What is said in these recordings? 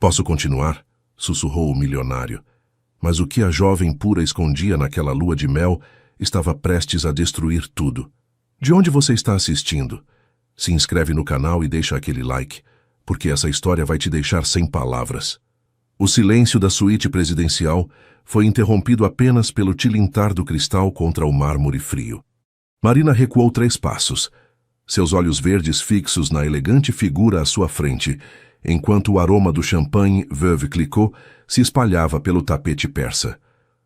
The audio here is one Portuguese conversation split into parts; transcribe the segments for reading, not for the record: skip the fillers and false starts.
Posso continuar? Sussurrou o milionário. Mas o que a jovem pura escondia naquela lua de mel estava prestes a destruir tudo. De onde você está assistindo? Se inscreve no canal e deixa aquele like, porque essa história vai te deixar sem palavras. O silêncio da suíte presidencial foi interrompido apenas pelo tilintar do cristal contra o mármore frio. Marina recuou 3 passos, seus olhos verdes fixos na elegante figura à sua frente, enquanto o aroma do champanhe Veuve Clicquot se espalhava pelo tapete persa.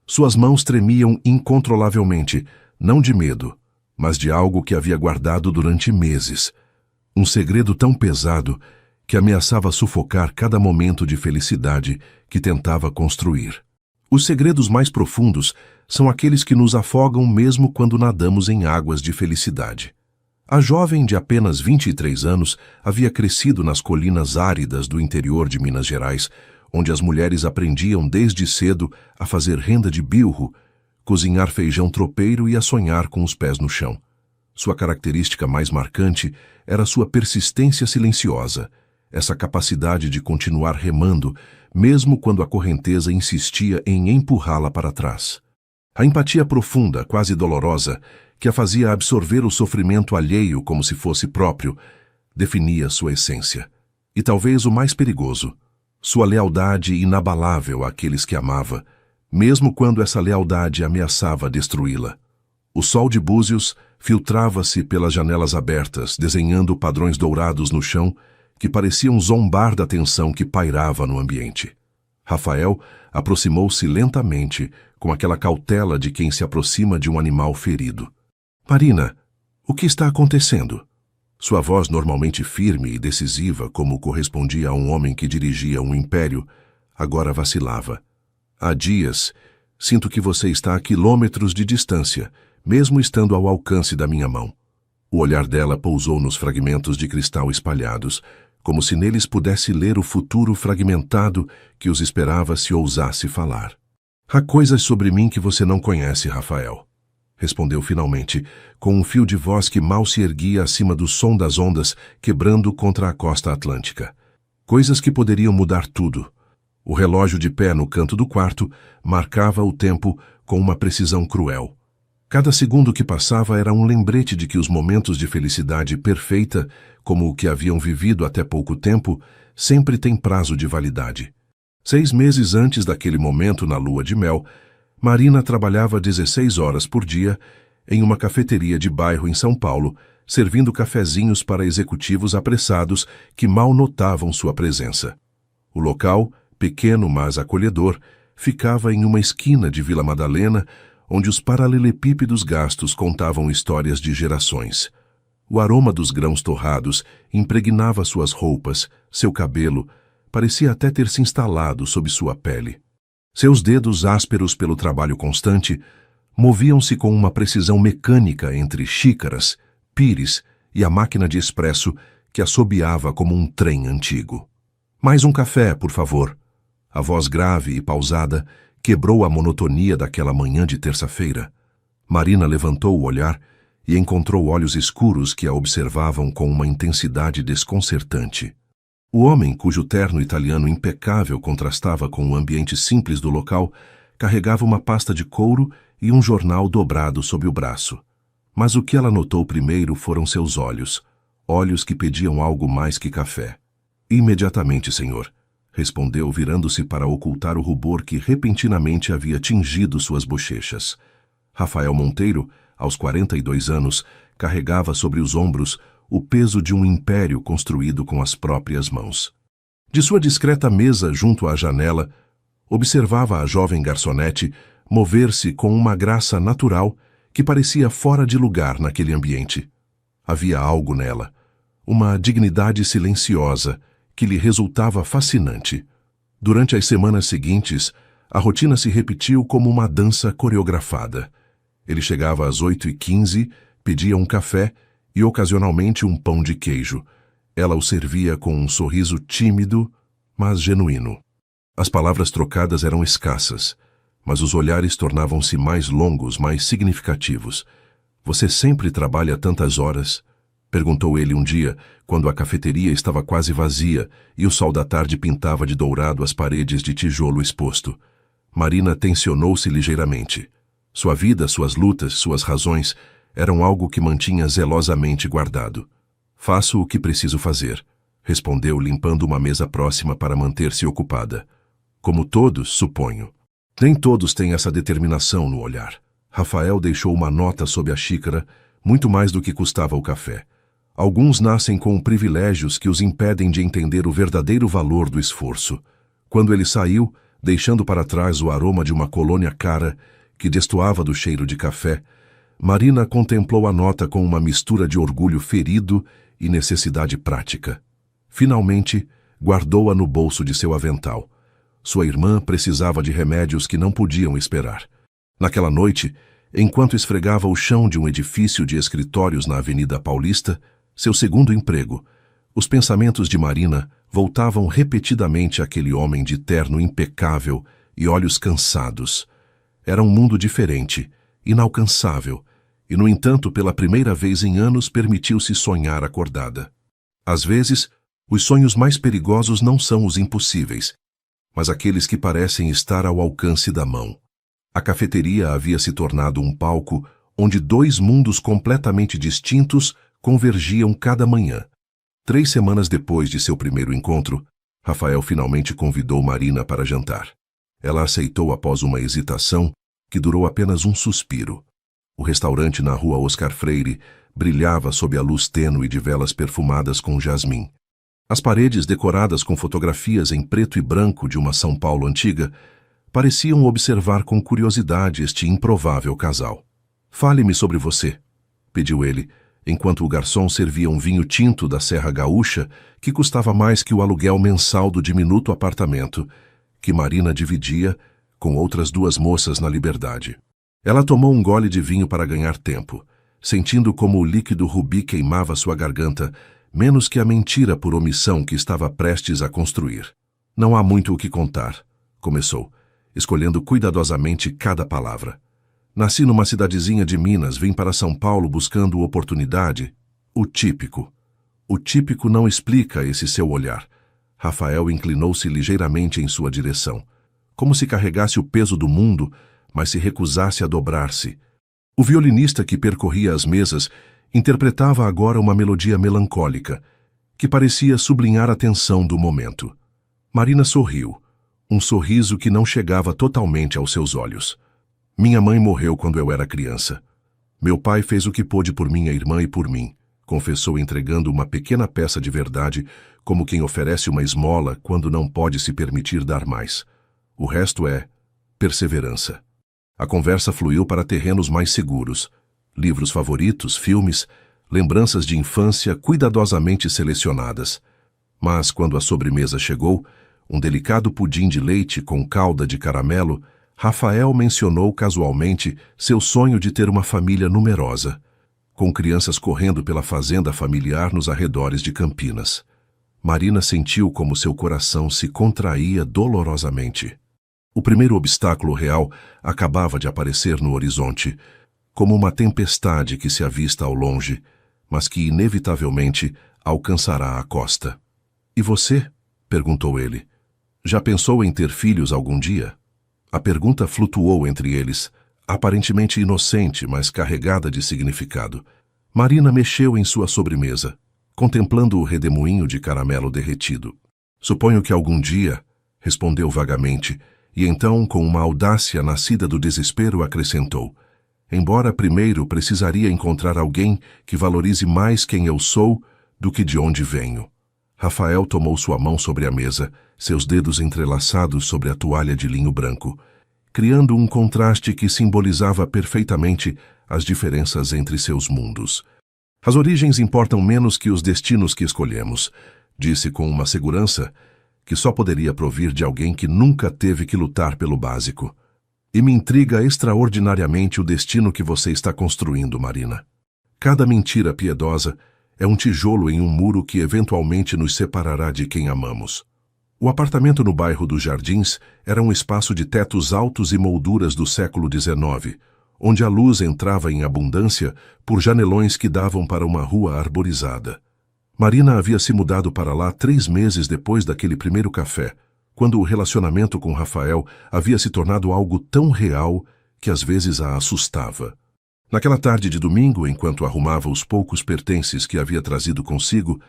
Suas mãos tremiam incontrolavelmente, não de medo, mas de algo que havia guardado durante meses. Um segredo tão pesado que ameaçava sufocar cada momento de felicidade que tentava construir. Os segredos mais profundos são aqueles que nos afogam mesmo quando nadamos em águas de felicidade. A jovem de apenas 23 anos havia crescido nas colinas áridas do interior de Minas Gerais, onde as mulheres aprendiam desde cedo a fazer renda de bilro, cozinhar feijão tropeiro e a sonhar com os pés no chão. Sua característica mais marcante era sua persistência silenciosa, essa capacidade de continuar remando, mesmo quando a correnteza insistia em empurrá-la para trás. A empatia profunda, quase dolorosa, que a fazia absorver o sofrimento alheio como se fosse próprio, definia sua essência. E talvez o mais perigoso, sua lealdade inabalável àqueles que amava, mesmo quando essa lealdade ameaçava destruí-la. O sol de Búzios filtrava-se pelas janelas abertas, desenhando padrões dourados no chão que pareciam zombar da tensão que pairava no ambiente. Rafael aproximou-se lentamente, com aquela cautela de quem se aproxima de um animal ferido. Marina, o que está acontecendo? Sua voz, normalmente firme e decisiva, como correspondia a um homem que dirigia um império, agora vacilava. Há dias, sinto que você está a quilômetros de distância, mesmo estando ao alcance da minha mão. O olhar dela pousou nos fragmentos de cristal espalhados, como se neles pudesse ler o futuro fragmentado que os esperava se ousasse falar. Há coisas sobre mim que você não conhece, Rafael, respondeu finalmente, com um fio de voz que mal se erguia acima do som das ondas quebrando contra a costa atlântica. Coisas que poderiam mudar tudo. O relógio de pé no canto do quarto marcava o tempo com uma precisão cruel. Cada segundo que passava era um lembrete de que os momentos de felicidade perfeita, como o que haviam vivido até pouco tempo, sempre têm prazo de validade. 6 meses antes daquele momento na lua de mel, Marina trabalhava 16 horas por dia em uma cafeteria de bairro em São Paulo, servindo cafezinhos para executivos apressados que mal notavam sua presença. O local, pequeno mas acolhedor, ficava em uma esquina de Vila Madalena, onde os paralelepípedos gastos contavam histórias de gerações. O aroma dos grãos torrados impregnava suas roupas, seu cabelo, parecia até ter se instalado sob sua pele. Seus dedos ásperos pelo trabalho constante moviam-se com uma precisão mecânica entre xícaras, pires e a máquina de expresso que assobiava como um trem antigo. Mais um café, por favor. A voz grave e pausada quebrou a monotonia daquela manhã de terça-feira. Marina levantou o olhar e encontrou olhos escuros que a observavam com uma intensidade desconcertante. O homem, cujo terno italiano impecável contrastava com o ambiente simples do local, carregava uma pasta de couro e um jornal dobrado sob o braço. Mas o que ela notou primeiro foram seus olhos, olhos que pediam algo mais que café. Imediatamente, senhor, respondeu, virando-se para ocultar o rubor que repentinamente havia tingido suas bochechas. Rafael Monteiro, aos 42 anos, carregava sobre os ombros o peso de um império construído com as próprias mãos. De sua discreta mesa junto à janela, observava a jovem garçonete mover-se com uma graça natural que parecia fora de lugar naquele ambiente. Havia algo nela, uma dignidade silenciosa que lhe resultava fascinante. Durante as semanas seguintes, a rotina se repetiu como uma dança coreografada. Ele chegava às 8h15, pedia um café e ocasionalmente um pão de queijo. Ela o servia com um sorriso tímido, mas genuíno. As palavras trocadas eram escassas, mas os olhares tornavam-se mais longos, mais significativos. Você sempre trabalha tantas horas? Perguntou ele um dia, quando a cafeteria estava quase vazia e o sol da tarde pintava de dourado as paredes de tijolo exposto. Marina tensionou-se ligeiramente. Sua vida, suas lutas, suas razões eram algo que mantinha zelosamente guardado. Faço o que preciso fazer, respondeu, limpando uma mesa próxima para manter-se ocupada. Como todos, suponho. Nem todos têm essa determinação no olhar. Rafael deixou uma nota sob a xícara, muito mais do que custava o café. Alguns nascem com privilégios que os impedem de entender o verdadeiro valor do esforço. Quando ele saiu, deixando para trás o aroma de uma colônia cara que destoava do cheiro de café, Marina contemplou a nota com uma mistura de orgulho ferido e necessidade prática. Finalmente, guardou-a no bolso de seu avental. Sua irmã precisava de remédios que não podiam esperar. Naquela noite, enquanto esfregava o chão de um edifício de escritórios na Avenida Paulista, seu segundo emprego, os pensamentos de Marina voltavam repetidamente àquele homem de terno impecável e olhos cansados. Era um mundo diferente, inalcançável, e, no entanto, pela primeira vez em anos permitiu-se sonhar acordada. Às vezes, os sonhos mais perigosos não são os impossíveis, mas aqueles que parecem estar ao alcance da mão. A cafeteria havia se tornado um palco onde dois mundos completamente distintos convergiam cada manhã. 3 semanas depois de seu primeiro encontro, Rafael finalmente convidou Marina para jantar. Ela aceitou após uma hesitação que durou apenas um suspiro. O restaurante na rua Oscar Freire brilhava sob a luz tênue de velas perfumadas com jasmim. As paredes decoradas com fotografias em preto e branco de uma São Paulo antiga pareciam observar com curiosidade este improvável casal. "Fale-me sobre você", pediu ele, enquanto o garçom servia um vinho tinto da Serra Gaúcha que custava mais que o aluguel mensal do diminuto apartamento que Marina dividia com outras 2 moças na Liberdade. Ela tomou um gole de vinho para ganhar tempo, sentindo como o líquido rubi queimava sua garganta, menos que a mentira por omissão que estava prestes a construir. "Não há muito o que contar", começou, escolhendo cuidadosamente cada palavra. "Nasci numa cidadezinha de Minas, vim para São Paulo buscando oportunidade. O típico. O típico não explica esse seu olhar." Rafael inclinou-se ligeiramente em sua direção, como se carregasse o peso do mundo, mas se recusasse a dobrar-se. O violinista que percorria as mesas interpretava agora uma melodia melancólica, que parecia sublinhar a tensão do momento. Marina sorriu, um sorriso que não chegava totalmente aos seus olhos. "Minha mãe morreu quando eu era criança. Meu pai fez o que pôde por minha irmã e por mim", confessou, entregando uma pequena peça de verdade, como quem oferece uma esmola quando não pode se permitir dar mais. "O resto é perseverança." A conversa fluiu para terrenos mais seguros. Livros favoritos, filmes, lembranças de infância cuidadosamente selecionadas. Mas, quando a sobremesa chegou, um delicado pudim de leite com calda de caramelo, Rafael mencionou casualmente seu sonho de ter uma família numerosa, com crianças correndo pela fazenda familiar nos arredores de Campinas. Marina sentiu como seu coração se contraía dolorosamente. O primeiro obstáculo real acabava de aparecer no horizonte, como uma tempestade que se avista ao longe, mas que inevitavelmente alcançará a costa. "E você?", perguntou ele. "Já pensou em ter filhos algum dia?" A pergunta flutuou entre eles, aparentemente inocente, mas carregada de significado. Marina mexeu em sua sobremesa, contemplando o redemoinho de caramelo derretido. "Suponho que algum dia", respondeu vagamente, e então, com uma audácia nascida do desespero, acrescentou: "Embora primeiro precisaria encontrar alguém que valorize mais quem eu sou do que de onde venho." Rafael tomou sua mão sobre a mesa, seus dedos entrelaçados sobre a toalha de linho branco, criando um contraste que simbolizava perfeitamente as diferenças entre seus mundos. "As origens importam menos que os destinos que escolhemos", disse com uma segurança que só poderia provir de alguém que nunca teve que lutar pelo básico. "E me intriga extraordinariamente o destino que você está construindo, Marina. Cada mentira piedosa é um tijolo em um muro que eventualmente nos separará de quem amamos." O apartamento no bairro dos Jardins era um espaço de tetos altos e molduras do século XIX, onde a luz entrava em abundância por janelões que davam para uma rua arborizada. Marina havia se mudado para lá 3 meses depois daquele primeiro café, quando o relacionamento com Rafael havia se tornado algo tão real que às vezes a assustava. Naquela tarde de domingo, enquanto arrumava os poucos pertences que havia trazido consigo,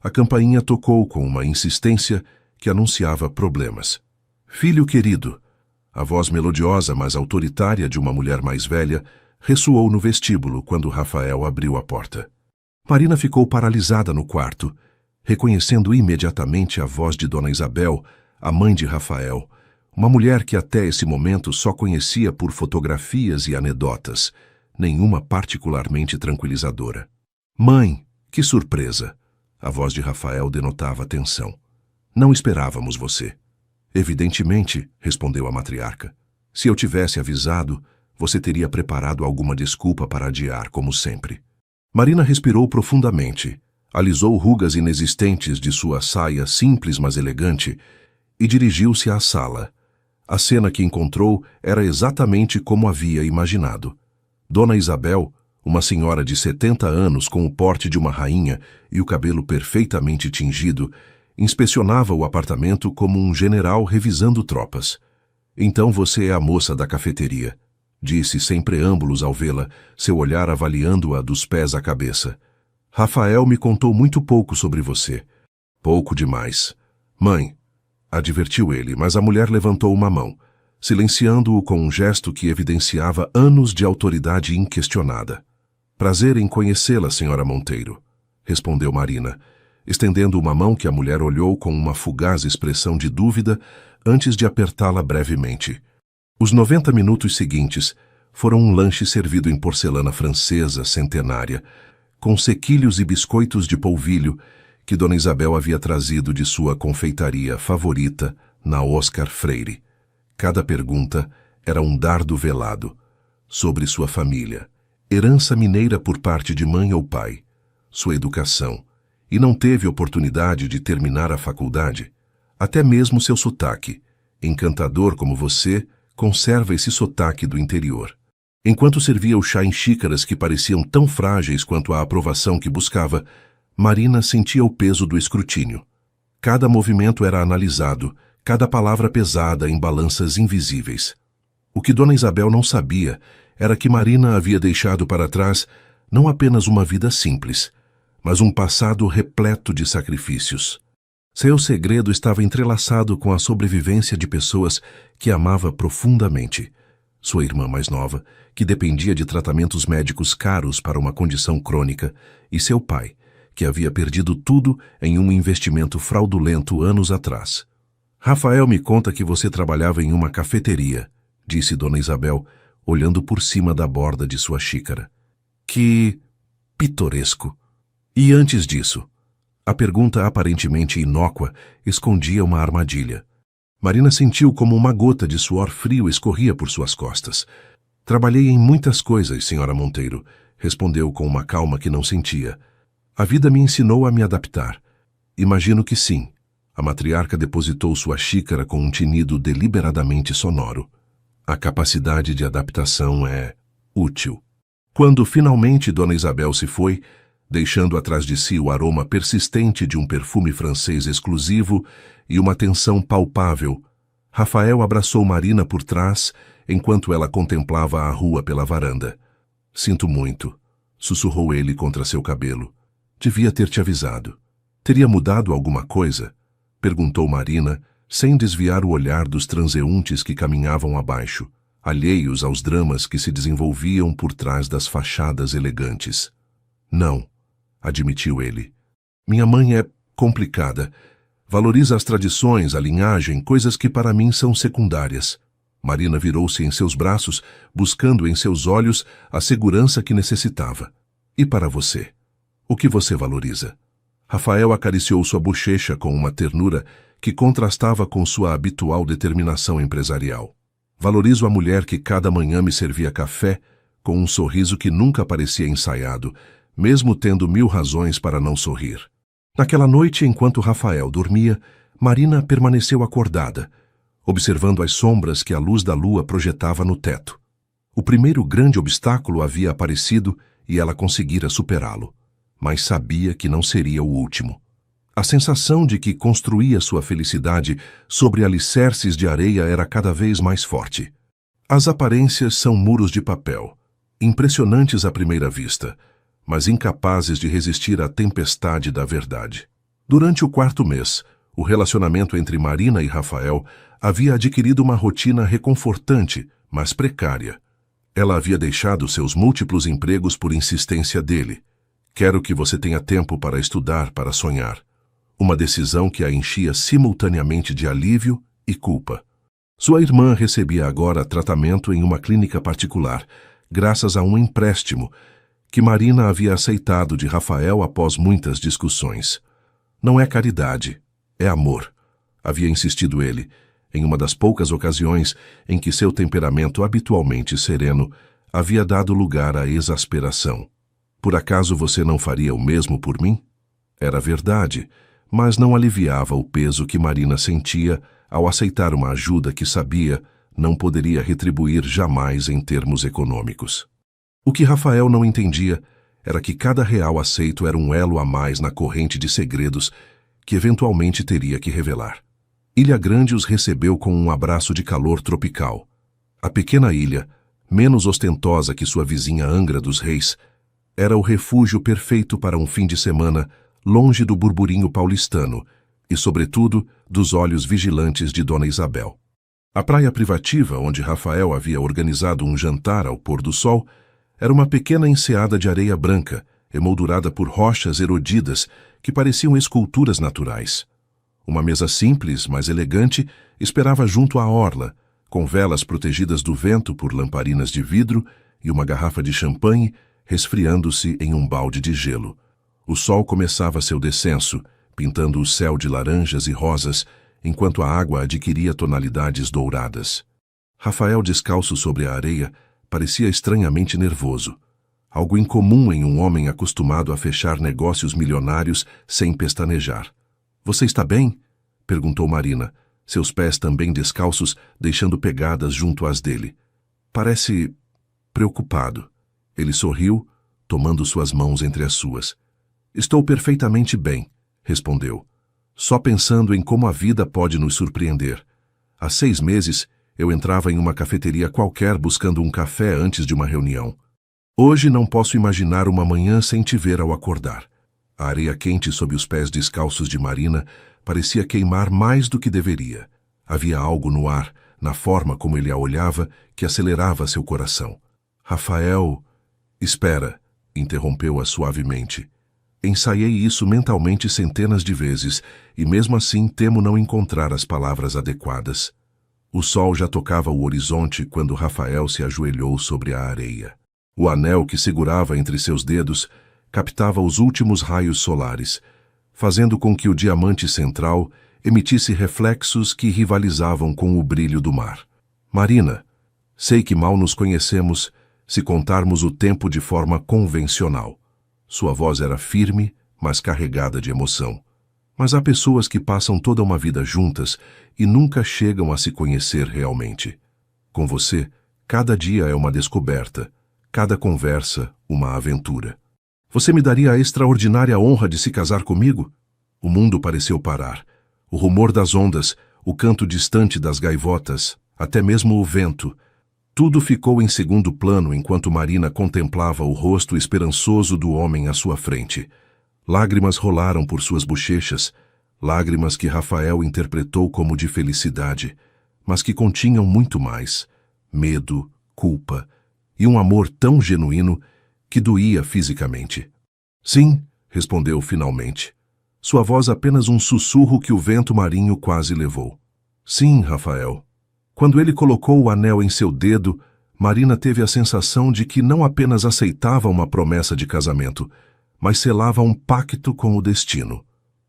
a campainha tocou com uma insistência que anunciava problemas. "Filho querido", a voz melodiosa, mas autoritária de uma mulher mais velha, ressoou no vestíbulo quando Rafael abriu a porta. Marina ficou paralisada no quarto, reconhecendo imediatamente a voz de Dona Isabel, a mãe de Rafael, uma mulher que até esse momento só conhecia por fotografias e anedotas, nenhuma particularmente tranquilizadora. "Mãe, que surpresa!" A voz de Rafael denotava tensão. "Não esperávamos você." "Evidentemente", respondeu a matriarca. "Se eu tivesse avisado, você teria preparado alguma desculpa para adiar, como sempre." Marina respirou profundamente, alisou rugas inexistentes de sua saia simples mas elegante e dirigiu-se à sala. A cena que encontrou era exatamente como havia imaginado. Dona Isabel, uma senhora de 70 anos com o porte de uma rainha e o cabelo perfeitamente tingido, inspecionava o apartamento como um general revisando tropas. "Então você é a moça da cafeteria", disse sem preâmbulos ao vê-la, seu olhar avaliando-a dos pés à cabeça. "Rafael me contou muito pouco sobre você." "Pouco demais." "Mãe", advertiu ele, mas a mulher levantou uma mão, silenciando-o com um gesto que evidenciava anos de autoridade inquestionada. "Prazer em conhecê-la, senhora Monteiro", respondeu Marina, estendendo uma mão que a mulher olhou com uma fugaz expressão de dúvida antes de apertá-la brevemente. Os 90 minutos seguintes foram um lanche servido em porcelana francesa centenária, com sequilhos e biscoitos de polvilho que Dona Isabel havia trazido de sua confeitaria favorita na Oscar Freire. Cada pergunta era um dardo velado sobre sua família, herança mineira por parte de mãe ou pai, sua educação, e não teve oportunidade de terminar a faculdade. Até mesmo seu sotaque, encantador como você, conserva esse sotaque do interior. Enquanto servia o chá em xícaras que pareciam tão frágeis quanto a aprovação que buscava, Marina sentia o peso do escrutínio. Cada movimento era analisado, cada palavra pesada em balanças invisíveis. O que Dona Isabel não sabia era que Marina havia deixado para trás não apenas uma vida simples, mas um passado repleto de sacrifícios. Seu segredo estava entrelaçado com a sobrevivência de pessoas que amava profundamente. Sua irmã mais nova, que dependia de tratamentos médicos caros para uma condição crônica, e seu pai, que havia perdido tudo em um investimento fraudulento anos atrás. "Rafael me conta que você trabalhava em uma cafeteria", disse Dona Isabel, olhando por cima da borda de sua xícara. "Que pitoresco! E antes disso?" A pergunta aparentemente inócua escondia uma armadilha. Marina sentiu como uma gota de suor frio escorria por suas costas. "Trabalhei em muitas coisas, senhora Monteiro", respondeu com uma calma que não sentia. "A vida me ensinou a me adaptar." "Imagino que sim." A matriarca depositou sua xícara com um tinido deliberadamente sonoro. "A capacidade de adaptação é útil." Quando finalmente Dona Isabel se foi, deixando atrás de si o aroma persistente de um perfume francês exclusivo e uma tensão palpável, Rafael abraçou Marina por trás enquanto ela contemplava a rua pela varanda. "Sinto muito", sussurrou ele contra seu cabelo. "Devia ter te avisado." "Teria mudado alguma coisa?" perguntou Marina, sem desviar o olhar dos transeuntes que caminhavam abaixo, alheios aos dramas que se desenvolviam por trás das fachadas elegantes. "Não", admitiu ele. "Minha mãe é complicada. Valoriza as tradições, a linhagem, coisas que para mim são secundárias." Marina virou-se em seus braços, buscando em seus olhos a segurança que necessitava. "E para você? O que você valoriza?" Rafael acariciou sua bochecha com uma ternura que contrastava com sua habitual determinação empresarial. "Valorizo a mulher que cada manhã me servia café, com um sorriso que nunca parecia ensaiado, mesmo tendo 1000 razões para não sorrir." Naquela noite, enquanto Rafael dormia, Marina permaneceu acordada, observando as sombras que a luz da lua projetava no teto. O primeiro grande obstáculo havia aparecido e ela conseguira superá-lo, mas sabia que não seria o último. A sensação de que construía sua felicidade sobre alicerces de areia era cada vez mais forte. As aparências são muros de papel, impressionantes à primeira vista, mas incapazes de resistir à tempestade da verdade. Durante o 4º mês, o relacionamento entre Marina e Rafael havia adquirido uma rotina reconfortante, mas precária. Ela havia deixado seus múltiplos empregos por insistência dele. Quero que você tenha tempo para estudar, para sonhar. Uma decisão que a enchia simultaneamente de alívio e culpa. Sua irmã recebia agora tratamento em uma clínica particular, graças a um empréstimo que Marina havia aceitado de Rafael após muitas discussões. Não é caridade, é amor, havia insistido ele, em uma das poucas ocasiões em que seu temperamento habitualmente sereno havia dado lugar à exasperação. Por acaso você não faria o mesmo por mim? Era verdade, mas não aliviava o peso que Marina sentia ao aceitar uma ajuda que sabia não poderia retribuir jamais em termos econômicos. O que Rafael não entendia era que cada real aceito era um elo a mais na corrente de segredos que eventualmente teria que revelar. Ilha Grande os recebeu com um abraço de calor tropical. A pequena ilha, menos ostentosa que sua vizinha Angra dos Reis, era o refúgio perfeito para um fim de semana longe do burburinho paulistano e, sobretudo, dos olhos vigilantes de Dona Isabel. A praia privativa, onde Rafael havia organizado um jantar ao pôr do sol, era uma pequena enseada de areia branca, emoldurada por rochas erodidas que pareciam esculturas naturais. Uma mesa simples, mas elegante, esperava junto à orla, com velas protegidas do vento por lamparinas de vidro e uma garrafa de champanhe resfriando-se em um balde de gelo. O sol começava seu descenso, pintando o céu de laranjas e rosas, enquanto a água adquiria tonalidades douradas. Rafael, descalço sobre a areia, parecia estranhamente nervoso. Algo incomum em um homem acostumado a fechar negócios milionários sem pestanejar. — Você está bem? Perguntou Marina, seus pés também descalços, deixando pegadas junto às dele. Parece preocupado. Ele sorriu, tomando suas mãos entre as suas. Estou perfeitamente bem, respondeu. Só pensando em como a vida pode nos surpreender. Há 6 meses, eu entrava em uma cafeteria qualquer buscando um café antes de uma reunião. Hoje não posso imaginar uma manhã sem te ver ao acordar. A areia quente sob os pés descalços de Marina parecia queimar mais do que deveria. Havia algo no ar, na forma como ele a olhava, que acelerava seu coração. Rafael... Espera, interrompeu-a suavemente. Ensaiei isso mentalmente centenas de vezes, e mesmo assim temo não encontrar as palavras adequadas. O sol já tocava o horizonte quando Rafael se ajoelhou sobre a areia. O anel que segurava entre seus dedos captava os últimos raios solares, fazendo com que o diamante central emitisse reflexos que rivalizavam com o brilho do mar. Marina, sei que mal nos conhecemos se contarmos o tempo de forma convencional. Sua voz era firme, mas carregada de emoção. Mas há pessoas que passam toda uma vida juntas e nunca chegam a se conhecer realmente. Com você, cada dia é uma descoberta, cada conversa, uma aventura. Você me daria a extraordinária honra de se casar comigo? O mundo pareceu parar. O rumor das ondas, o canto distante das gaivotas, até mesmo o vento. Tudo ficou em segundo plano enquanto Marina contemplava o rosto esperançoso do homem à sua frente. Lágrimas rolaram por suas bochechas, lágrimas que Rafael interpretou como de felicidade, mas que continham muito mais: medo, culpa e um amor tão genuíno que doía fisicamente. Sim, respondeu finalmente. Sua voz apenas um sussurro que o vento marinho quase levou. Sim, Rafael. Quando ele colocou o anel em seu dedo, Marina teve a sensação de que não apenas aceitava uma promessa de casamento, mas selava um pacto com o destino.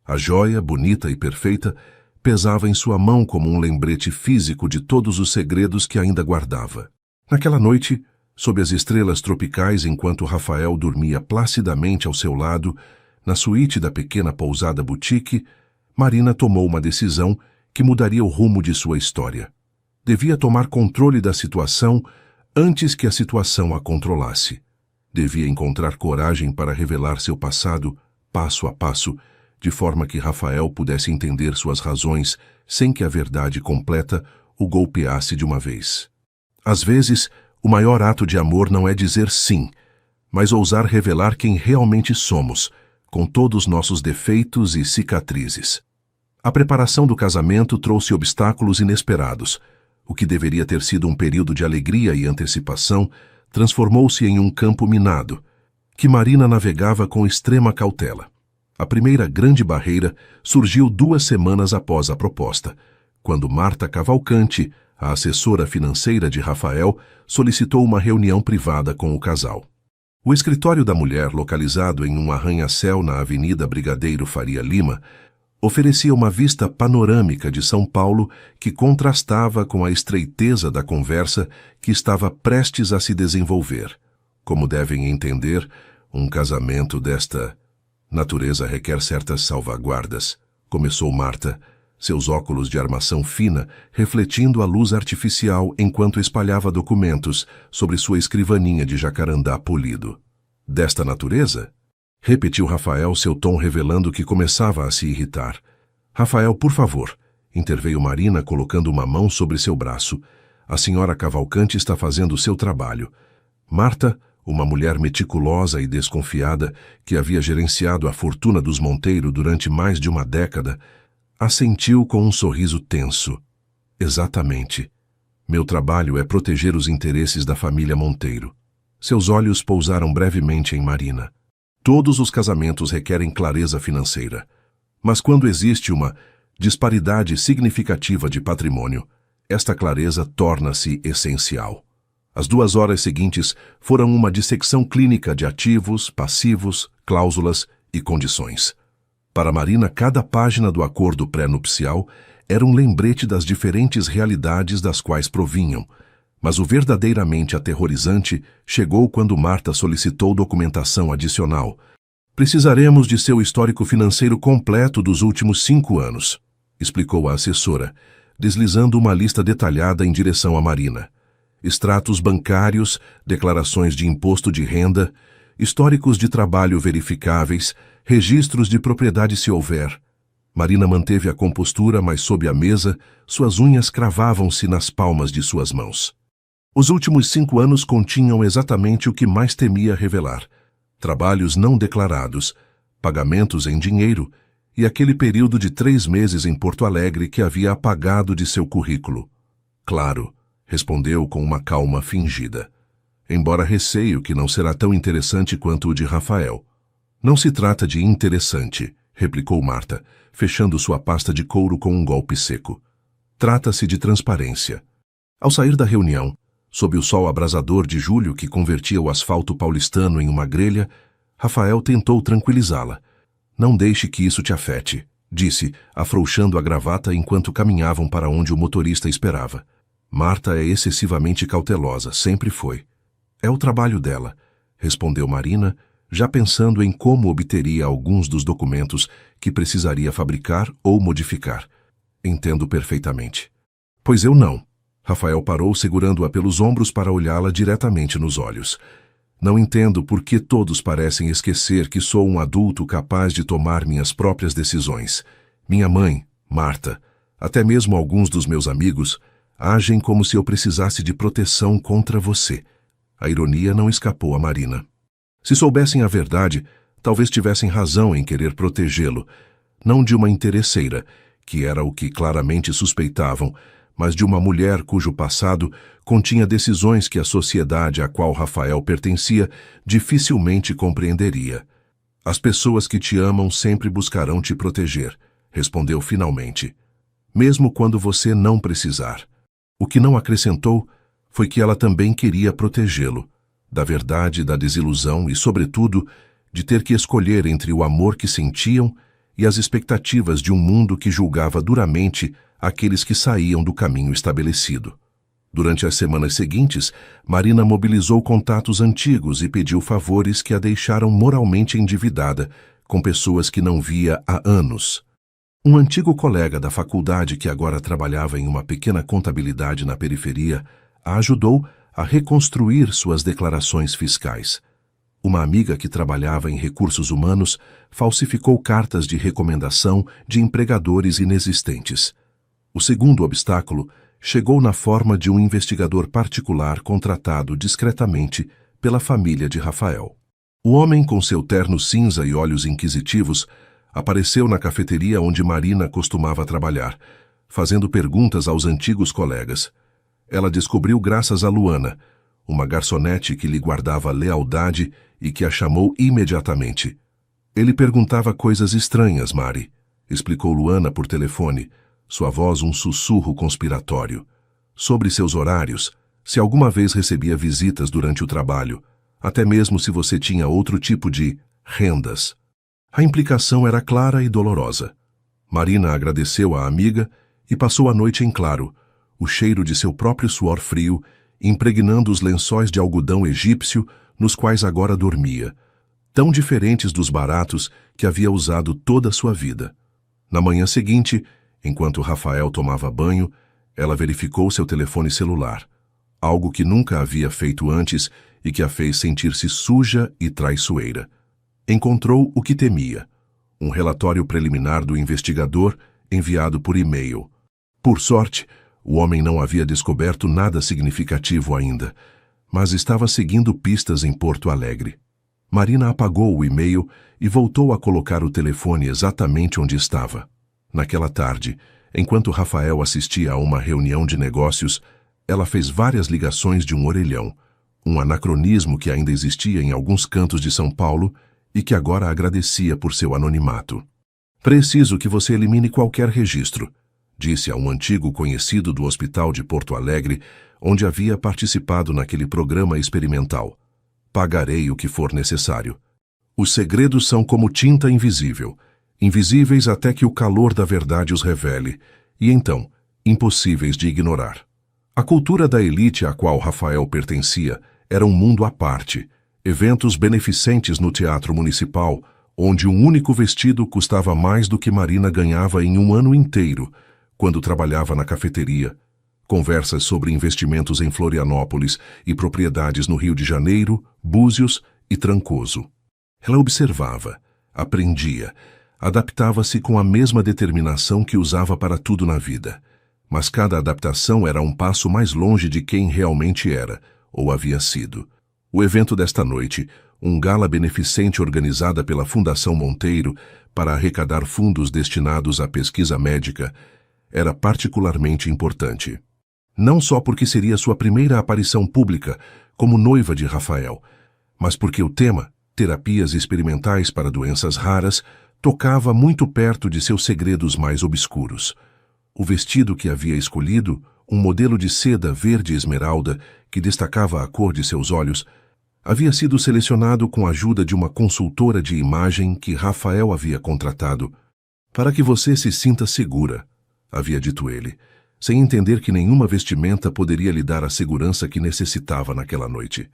A joia, bonita e perfeita, pesava em sua mão como um lembrete físico de todos os segredos que ainda guardava. Naquela noite, sob as estrelas tropicais, enquanto Rafael dormia placidamente ao seu lado, na suíte da pequena pousada boutique, Marina tomou uma decisão que mudaria o rumo de sua história. Devia tomar controle da situação antes que a situação a controlasse. Devia encontrar coragem para revelar seu passado, passo a passo, de forma que Rafael pudesse entender suas razões sem que a verdade completa o golpeasse de uma vez. Às vezes, o maior ato de amor não é dizer sim, mas ousar revelar quem realmente somos, com todos nossos defeitos e cicatrizes. A preparação do casamento trouxe obstáculos inesperados. O que deveria ter sido um período de alegria e antecipação transformou-se em um campo minado, que Marina navegava com extrema cautela. A primeira grande barreira surgiu 2 semanas após a proposta, quando Marta Cavalcante, a assessora financeira de Rafael, solicitou uma reunião privada com o casal. O escritório da mulher, localizado em um arranha-céu na Avenida Brigadeiro Faria Lima, oferecia uma vista panorâmica de São Paulo que contrastava com a estreiteza da conversa que estava prestes a se desenvolver. Como devem entender, um casamento desta natureza requer certas salvaguardas, começou Marta, seus óculos de armação fina refletindo a luz artificial enquanto espalhava documentos sobre sua escrivaninha de jacarandá polido. Desta natureza? Repetiu Rafael, seu tom revelando que começava a se irritar. Rafael, por favor, interveio Marina colocando uma mão sobre seu braço. A senhora Cavalcante está fazendo o seu trabalho. Marta, uma mulher meticulosa e desconfiada que havia gerenciado a fortuna dos Monteiro durante mais de uma década, assentiu com um sorriso tenso. Exatamente. Meu trabalho é proteger os interesses da família Monteiro. Seus olhos pousaram brevemente em Marina. Todos os casamentos requerem clareza financeira. Mas quando existe uma disparidade significativa de patrimônio, esta clareza torna-se essencial. As 2 horas seguintes foram uma dissecção clínica de ativos, passivos, cláusulas e condições. Para Marina, cada página do acordo pré-nupcial era um lembrete das diferentes realidades das quais provinham, mas o verdadeiramente aterrorizante chegou quando Marta solicitou documentação adicional. Precisaremos de seu histórico financeiro completo dos últimos 5 anos, explicou a assessora, deslizando uma lista detalhada em direção a Marina. Extratos bancários, declarações de imposto de renda, históricos de trabalho verificáveis, registros de propriedade se houver. Marina manteve a compostura, mas sob a mesa, suas unhas cravavam-se nas palmas de suas mãos. Os últimos 5 anos continham exatamente o que mais temia revelar: trabalhos não declarados, pagamentos em dinheiro e aquele período de 3 meses em Porto Alegre que havia apagado de seu currículo. Claro, respondeu com uma calma fingida. Embora receio que não será tão interessante quanto o de Rafael. Não se trata de interessante, replicou Marta, fechando sua pasta de couro com um golpe seco. Trata-se de transparência. Ao sair da reunião, sob o sol abrasador de julho que convertia o asfalto paulistano em uma grelha, Rafael tentou tranquilizá-la. Não deixe que isso te afete, disse, afrouxando a gravata enquanto caminhavam para onde o motorista esperava. Marta é excessivamente cautelosa, sempre foi. É o trabalho dela, respondeu Marina, já pensando em como obteria alguns dos documentos que precisaria fabricar ou modificar. Entendo perfeitamente. Pois eu não. Rafael parou segurando-a pelos ombros para olhá-la diretamente nos olhos. Não entendo por que todos parecem esquecer que sou um adulto capaz de tomar minhas próprias decisões. Minha mãe, Marta, até mesmo alguns dos meus amigos, agem como se eu precisasse de proteção contra você. A ironia não escapou a Marina. Se soubessem a verdade, talvez tivessem razão em querer protegê-lo, não de uma interesseira, que era o que claramente suspeitavam, mas de uma mulher cujo passado continha decisões que a sociedade a qual Rafael pertencia dificilmente compreenderia. As pessoas que te amam sempre buscarão te proteger, respondeu finalmente, mesmo quando você não precisar. O que não acrescentou foi que ela também queria protegê-lo, da verdade, da desilusão e, sobretudo, de ter que escolher entre o amor que sentiam e as expectativas de um mundo que julgava duramente aqueles que saíam do caminho estabelecido. Durante as semanas seguintes, Marina mobilizou contatos antigos e pediu favores que a deixaram moralmente endividada com pessoas que não via há anos. Um antigo colega da faculdade que agora trabalhava em uma pequena contabilidade na periferia a ajudou a reconstruir suas declarações fiscais. Uma amiga que trabalhava em recursos humanos falsificou cartas de recomendação de empregadores inexistentes. O segundo obstáculo chegou na forma de um investigador particular contratado discretamente pela família de Rafael. O homem, com seu terno cinza e olhos inquisitivos, apareceu na cafeteria onde Marina costumava trabalhar, fazendo perguntas aos antigos colegas. Ela descobriu graças a Luana, uma garçonete que lhe guardava lealdade e que a chamou imediatamente. Ele perguntava coisas estranhas, Mari, explicou Luana por telefone, sua voz um sussurro conspiratório. Sobre seus horários, se alguma vez recebia visitas durante o trabalho, até mesmo se você tinha outro tipo de rendas. A implicação era clara e dolorosa. Marina agradeceu à amiga e passou a noite em claro, o cheiro de seu próprio suor frio, impregnando os lençóis de algodão egípcio nos quais agora dormia, tão diferentes dos baratos que havia usado toda a sua vida. Na manhã seguinte, enquanto Rafael tomava banho, ela verificou seu telefone celular, algo que nunca havia feito antes e que a fez sentir-se suja e traiçoeira. Encontrou o que temia, um relatório preliminar do investigador enviado por e-mail. Por sorte, o homem não havia descoberto nada significativo ainda, mas estava seguindo pistas em Porto Alegre. Marina apagou o e-mail e voltou a colocar o telefone exatamente onde estava. Naquela tarde, enquanto Rafael assistia a uma reunião de negócios, ela fez várias ligações de um orelhão, um anacronismo que ainda existia em alguns cantos de São Paulo e que agora agradecia por seu anonimato. Preciso que você elimine qualquer registro, disse a um antigo conhecido do hospital de Porto Alegre, onde havia participado naquele programa experimental. Pagarei o que for necessário. Os segredos são como tinta invisível, invisíveis até que o calor da verdade os revele, e então, impossíveis de ignorar. A cultura da elite a qual Rafael pertencia era um mundo à parte, eventos beneficentes no Teatro Municipal, onde um único vestido custava mais do que Marina ganhava em um ano inteiro, quando trabalhava na cafeteria, conversas sobre investimentos em Florianópolis e propriedades no Rio de Janeiro, Búzios e Trancoso. Ela observava, aprendia, adaptava-se com a mesma determinação que usava para tudo na vida. Mas cada adaptação era um passo mais longe de quem realmente era, ou havia sido. O evento desta noite, um gala beneficente organizada pela Fundação Monteiro para arrecadar fundos destinados à pesquisa médica, era particularmente importante. Não só porque seria sua primeira aparição pública como noiva de Rafael, mas porque o tema, terapias experimentais para doenças raras, tocava muito perto de seus segredos mais obscuros. O vestido que havia escolhido, um modelo de seda verde esmeralda que destacava a cor de seus olhos, havia sido selecionado com a ajuda de uma consultora de imagem que Rafael havia contratado. Para que você se sinta segura, havia dito ele, sem entender que nenhuma vestimenta poderia lhe dar a segurança que necessitava naquela noite.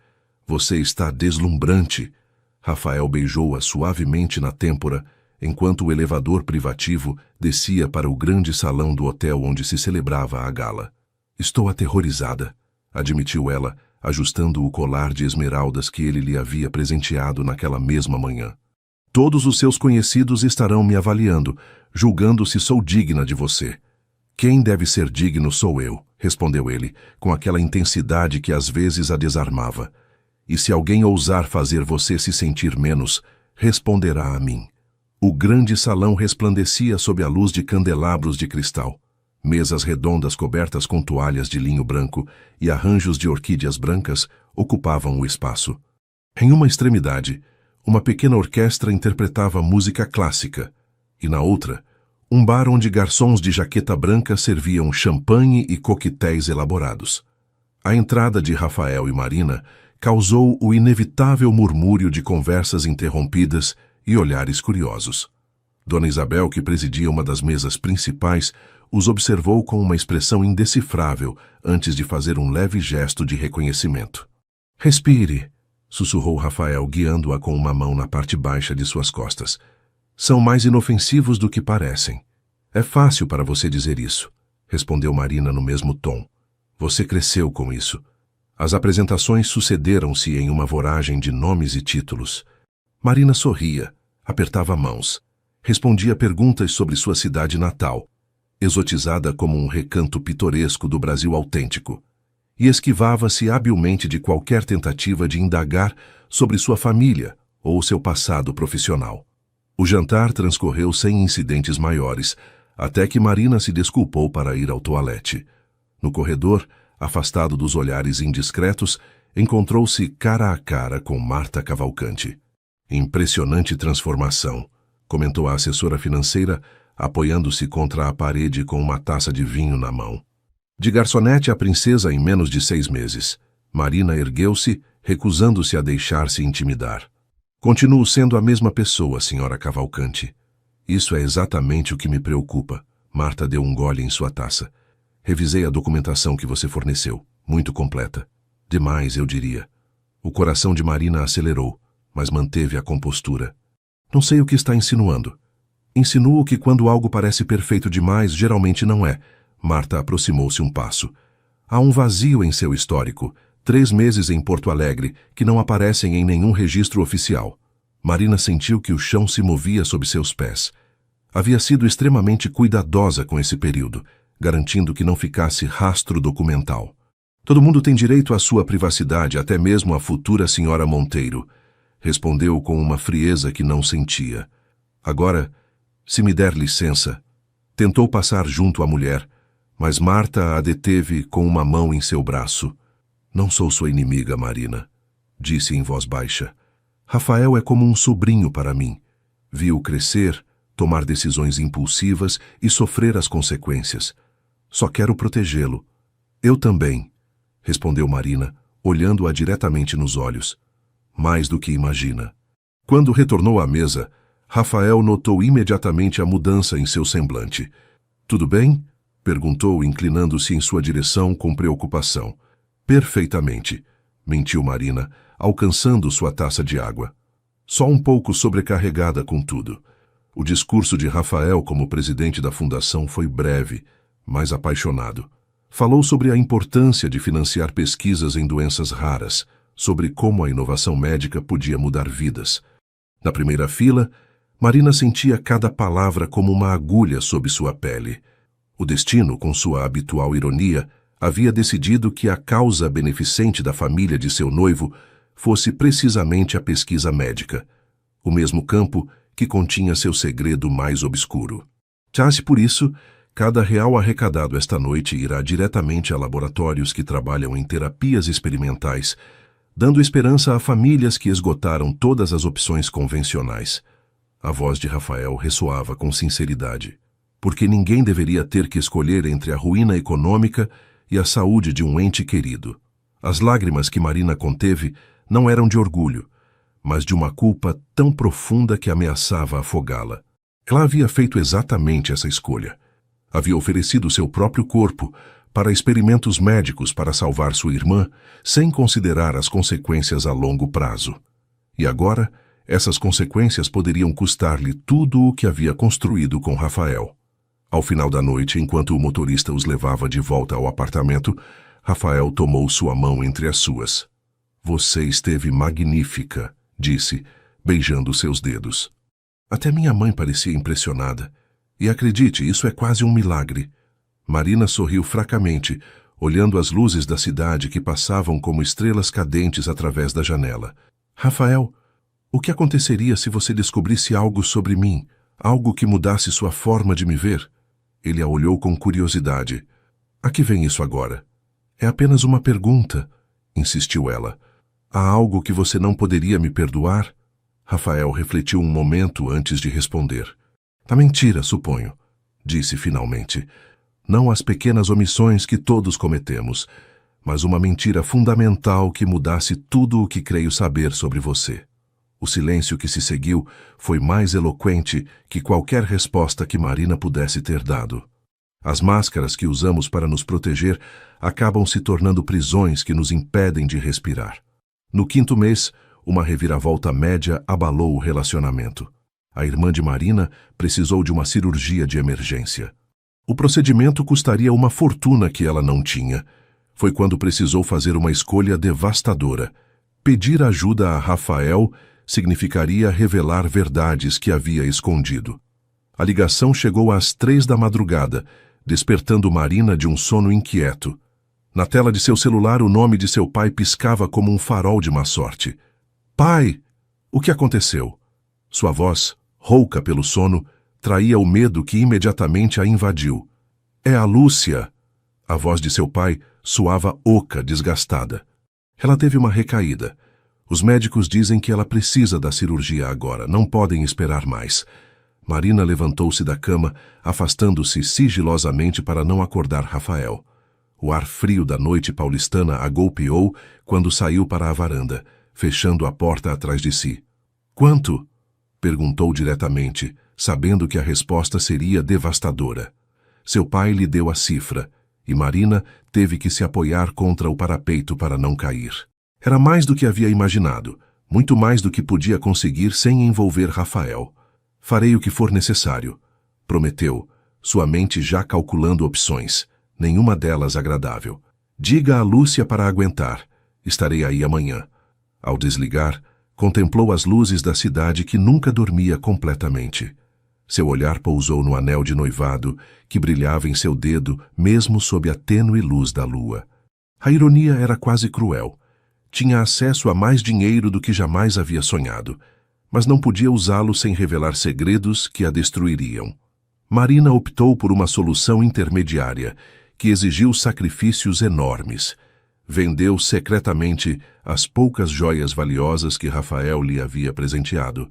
Você está deslumbrante. Rafael beijou-a suavemente na têmpora, enquanto o elevador privativo descia para o grande salão do hotel onde se celebrava a gala. Estou aterrorizada, admitiu ela, ajustando o colar de esmeraldas que ele lhe havia presenteado naquela mesma manhã. Todos os seus conhecidos estarão me avaliando, julgando se sou digna de você. Quem deve ser digno sou eu, respondeu ele, com aquela intensidade que às vezes a desarmava. E se alguém ousar fazer você se sentir menos, responderá a mim. O grande salão resplandecia sob a luz de candelabros de cristal. Mesas redondas cobertas com toalhas de linho branco e arranjos de orquídeas brancas ocupavam o espaço. Em uma extremidade, uma pequena orquestra interpretava música clássica, e na outra, um bar onde garçons de jaqueta branca serviam champanhe e coquetéis elaborados. A entrada de Rafael e Marina causou o inevitável murmúrio de conversas interrompidas e olhares curiosos. Dona Isabel, que presidia uma das mesas principais, os observou com uma expressão indecifrável antes de fazer um leve gesto de reconhecimento. Respire, sussurrou Rafael, guiando-a com uma mão na parte baixa de suas costas. São mais inofensivos do que parecem. É fácil para você dizer isso, respondeu Marina no mesmo tom. Você cresceu com isso. As apresentações sucederam-se em uma voragem de nomes e títulos. Marina sorria, apertava mãos, respondia perguntas sobre sua cidade natal, exotizada como um recanto pitoresco do Brasil autêntico, e esquivava-se habilmente de qualquer tentativa de indagar sobre sua família ou seu passado profissional. O jantar transcorreu sem incidentes maiores, até que Marina se desculpou para ir ao toalete. No corredor, afastado dos olhares indiscretos, encontrou-se cara a cara com Marta Cavalcante. Impressionante transformação, comentou a assessora financeira, apoiando-se contra a parede com uma taça de vinho na mão. De garçonete a princesa em menos de 6 meses. Marina ergueu-se, recusando-se a deixar-se intimidar. Continuo sendo a mesma pessoa, senhora Cavalcante. Isso é exatamente o que me preocupa. Marta deu um gole em sua taça. Revisei a documentação que você forneceu. Muito completa. Demais, eu diria. O coração de Marina acelerou, mas manteve a compostura. Não sei o que está insinuando. Insinuo que quando algo parece perfeito demais, geralmente não é. Marta aproximou-se um passo. Há um vazio em seu histórico. 3 meses em Porto Alegre, que não aparecem em nenhum registro oficial. Marina sentiu que o chão se movia sob seus pés. Havia sido extremamente cuidadosa com esse período, garantindo que não ficasse rastro documental. Todo mundo tem direito à sua privacidade, até mesmo a futura senhora Monteiro, respondeu com uma frieza que não sentia. Agora, se me der licença, tentou passar junto à mulher, mas Marta a deteve com uma mão em seu braço. Não sou sua inimiga, Marina, disse em voz baixa. Rafael é como um sobrinho para mim. Vi-o crescer, tomar decisões impulsivas e sofrer as consequências. Só quero protegê-lo. Eu também, respondeu Marina, olhando-a diretamente nos olhos. Mais do que imagina. Quando retornou à mesa, Rafael notou imediatamente a mudança em seu semblante. Tudo bem? Perguntou, inclinando-se em sua direção com preocupação. Perfeitamente, mentiu Marina, alcançando sua taça de água. Só um pouco sobrecarregada com tudo. O discurso de Rafael como presidente da fundação foi breve, mas apaixonado. Falou sobre a importância de financiar pesquisas em doenças raras, sobre como a inovação médica podia mudar vidas. Na primeira fila, Marina sentia cada palavra como uma agulha sob sua pele. O destino, com sua habitual ironia, havia decidido que a causa beneficente da família de seu noivo fosse precisamente a pesquisa médica, o mesmo campo que continha seu segredo mais obscuro. Já-se por isso, cada real arrecadado esta noite irá diretamente a laboratórios que trabalham em terapias experimentais, dando esperança a famílias que esgotaram todas as opções convencionais. A voz de Rafael ressoava com sinceridade, porque ninguém deveria ter que escolher entre a ruína econômica e a saúde de um ente querido. As lágrimas que Marina conteve não eram de orgulho, mas de uma culpa tão profunda que ameaçava afogá-la. Ela havia feito exatamente essa escolha. Havia oferecido seu próprio corpo para experimentos médicos para salvar sua irmã, sem considerar as consequências a longo prazo. E agora, essas consequências poderiam custar-lhe tudo o que havia construído com Rafael. Ao final da noite, enquanto o motorista os levava de volta ao apartamento, Rafael tomou sua mão entre as suas. Você esteve magnífica, disse, beijando seus dedos. Até minha mãe parecia impressionada. E acredite, isso é quase um milagre. Marina sorriu fracamente, olhando as luzes da cidade que passavam como estrelas cadentes através da janela. Rafael, o que aconteceria se você descobrisse algo sobre mim, algo que mudasse sua forma de me ver? Ele a olhou com curiosidade. A que vem isso agora? É apenas uma pergunta, insistiu ela. Há algo que você não poderia me perdoar? Rafael refletiu um momento antes de responder. A mentira, suponho, disse finalmente. Não as pequenas omissões que todos cometemos, mas uma mentira fundamental que mudasse tudo o que creio saber sobre você. O silêncio que se seguiu foi mais eloquente que qualquer resposta que Marina pudesse ter dado. As máscaras que usamos para nos proteger acabam se tornando prisões que nos impedem de respirar. No 5º mês, uma reviravolta média abalou o relacionamento. A irmã de Marina precisou de uma cirurgia de emergência. O procedimento custaria uma fortuna que ela não tinha. Foi quando precisou fazer uma escolha devastadora. Pedir ajuda a Rafael significaria revelar verdades que havia escondido. A ligação chegou às 3 da madrugada, despertando Marina de um sono inquieto. Na tela de seu celular, o nome de seu pai piscava como um farol de má sorte. Pai! O que aconteceu? Sua voz, rouca pelo sono, traía o medo que imediatamente a invadiu. É a Lúcia! A voz de seu pai soava oca, desgastada. Ela teve uma recaída. Os médicos dizem que ela precisa da cirurgia agora, não podem esperar mais. Marina levantou-se da cama, afastando-se sigilosamente para não acordar Rafael. O ar frio da noite paulistana a golpeou quando saiu para a varanda, fechando a porta atrás de si. Quanto? Perguntou diretamente, sabendo que a resposta seria devastadora. Seu pai lhe deu a cifra, e Marina teve que se apoiar contra o parapeito para não cair. Era mais do que havia imaginado, muito mais do que podia conseguir sem envolver Rafael. Farei o que for necessário, prometeu, sua mente já calculando opções, nenhuma delas agradável. Diga a Lúcia para aguentar, estarei aí amanhã. Ao desligar, contemplou as luzes da cidade que nunca dormia completamente. Seu olhar pousou no anel de noivado que brilhava em seu dedo mesmo sob a tênue luz da lua. A ironia era quase cruel. Tinha acesso a mais dinheiro do que jamais havia sonhado, mas não podia usá-lo sem revelar segredos que a destruiriam. Marina optou por uma solução intermediária, que exigiu sacrifícios enormes. Vendeu secretamente as poucas joias valiosas que Rafael lhe havia presenteado,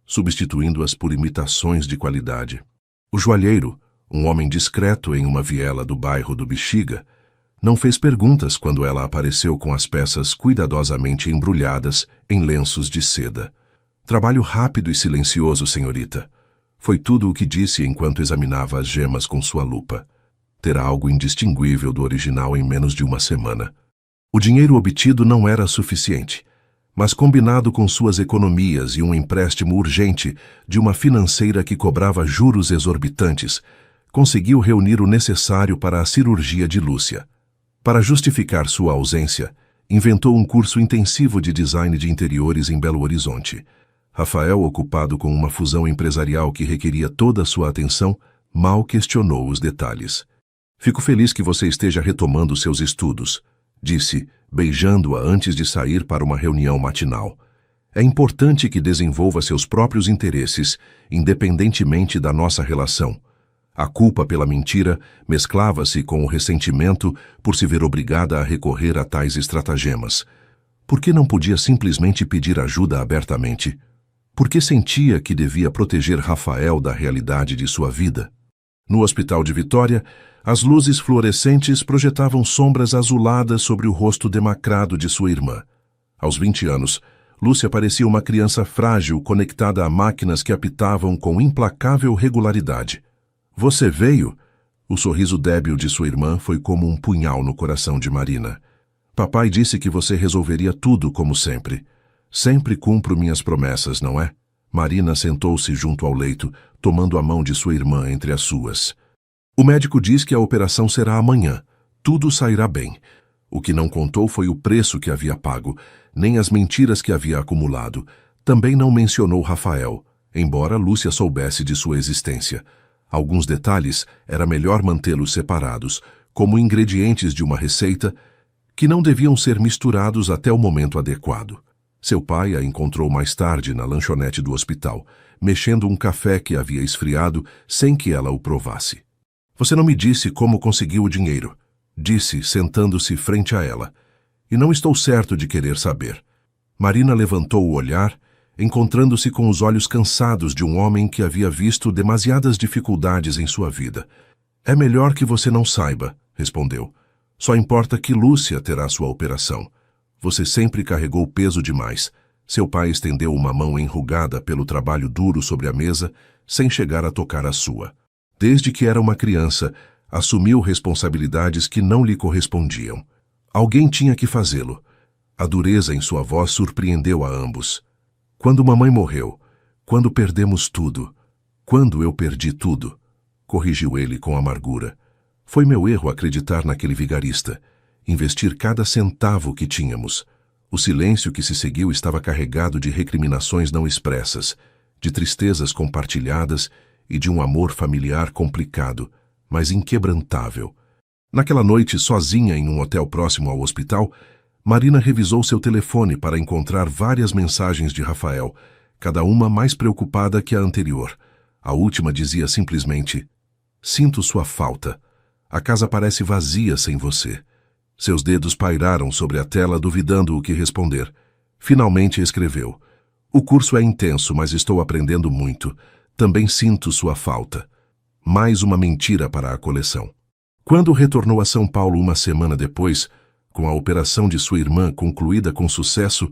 substituindo-as por imitações de qualidade. O joalheiro, um homem discreto em uma viela do bairro do Bexiga, não fez perguntas quando ela apareceu com as peças cuidadosamente embrulhadas em lenços de seda. Trabalho rápido e silencioso, senhorita. Foi tudo o que disse enquanto examinava as gemas com sua lupa. Terá algo indistinguível do original em menos de uma semana. O dinheiro obtido não era suficiente, mas combinado com suas economias e um empréstimo urgente de uma financeira que cobrava juros exorbitantes, conseguiu reunir o necessário para a cirurgia de Lúcia. Para justificar sua ausência, inventou um curso intensivo de design de interiores em Belo Horizonte. Rafael, ocupado com uma fusão empresarial que requeria toda a sua atenção, mal questionou os detalhes. Fico feliz que você esteja retomando seus estudos, disse, beijando-a antes de sair para uma reunião matinal. É importante que desenvolva seus próprios interesses, independentemente da nossa relação. A culpa pela mentira mesclava-se com o ressentimento por se ver obrigada a recorrer a tais estratagemas. Por que não podia simplesmente pedir ajuda abertamente? Por que sentia que devia proteger Rafael da realidade de sua vida? No hospital de Vitória, as luzes fluorescentes projetavam sombras azuladas sobre o rosto demacrado de sua irmã. Aos 20 anos, Lúcia parecia uma criança frágil conectada a máquinas que apitavam com implacável regularidade. Você veio? O sorriso débil de sua irmã foi como um punhal no coração de Marina. Papai disse que você resolveria tudo como sempre. Sempre cumpro minhas promessas, não é? Marina sentou-se junto ao leito, tomando a mão de sua irmã entre as suas. O médico diz que a operação será amanhã. Tudo sairá bem. O que não contou foi o preço que havia pago, nem as mentiras que havia acumulado. Também não mencionou Rafael, embora Lúcia soubesse de sua existência. Alguns detalhes era melhor mantê-los separados, como ingredientes de uma receita, que não deviam ser misturados até o momento adequado. Seu pai a encontrou mais tarde na lanchonete do hospital, mexendo um café que havia esfriado sem que ela o provasse. Você não me disse como conseguiu o dinheiro, disse, sentando-se frente a ela. E não estou certo de querer saber. Marina levantou o olhar, encontrando-se com os olhos cansados de um homem que havia visto demasiadas dificuldades em sua vida. É melhor que você não saiba, respondeu. Só importa que Lúcia terá sua operação. Você sempre carregou peso demais. Seu pai estendeu uma mão enrugada pelo trabalho duro sobre a mesa, sem chegar a tocar a sua. Desde que era uma criança, assumiu responsabilidades que não lhe correspondiam. Alguém tinha que fazê-lo. A dureza em sua voz surpreendeu a ambos. Quando mamãe morreu, quando perdemos tudo, quando eu perdi tudo, corrigiu ele com amargura. Foi meu erro acreditar naquele vigarista. investir cada centavo que tínhamos. O silêncio que se seguiu estava carregado de recriminações não expressas, de tristezas compartilhadas e de um amor familiar complicado, mas inquebrantável. Naquela noite, sozinha em um hotel próximo ao hospital, Marina revisou seu telefone para encontrar várias mensagens de Rafael, cada uma mais preocupada que a anterior. A última dizia simplesmente: "Sinto sua falta. A casa parece vazia sem você." Seus dedos pairaram sobre a tela, duvidando o que responder. Finalmente escreveu: "O curso é intenso, mas estou aprendendo muito. Também sinto sua falta." Mais uma mentira para a coleção. Quando retornou a São Paulo uma semana depois, com a operação de sua irmã concluída com sucesso,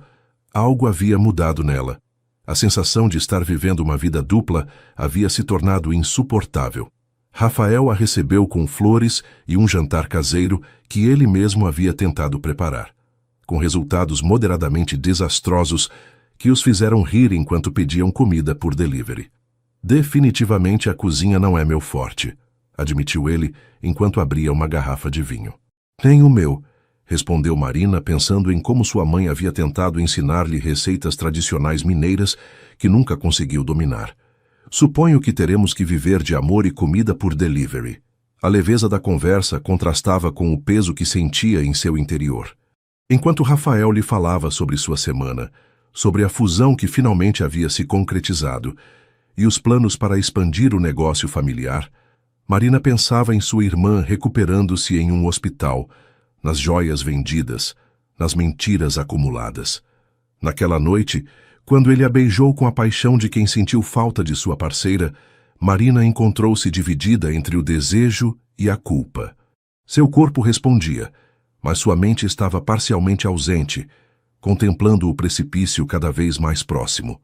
algo havia mudado nela. A sensação de estar vivendo uma vida dupla havia se tornado insuportável. Rafael a recebeu com flores e um jantar caseiro que ele mesmo havia tentado preparar, com resultados moderadamente desastrosos que os fizeram rir enquanto pediam comida por delivery. "Definitivamente a cozinha não é meu forte", admitiu ele enquanto abria uma garrafa de vinho. "Nem o meu", respondeu Marina, pensando em como sua mãe havia tentado ensinar-lhe receitas tradicionais mineiras que nunca conseguiu dominar. "Suponho que teremos que viver de amor e comida por delivery." A leveza da conversa contrastava com o peso que sentia em seu interior. Enquanto Rafael lhe falava sobre sua semana, sobre a fusão que finalmente havia se concretizado e os planos para expandir o negócio familiar, Marina pensava em sua irmã recuperando-se em um hospital, nas joias vendidas, nas mentiras acumuladas. Naquela noite, quando ele a beijou com a paixão de quem sentiu falta de sua parceira, Marina encontrou-se dividida entre o desejo e a culpa. Seu corpo respondia, mas sua mente estava parcialmente ausente, contemplando o precipício cada vez mais próximo.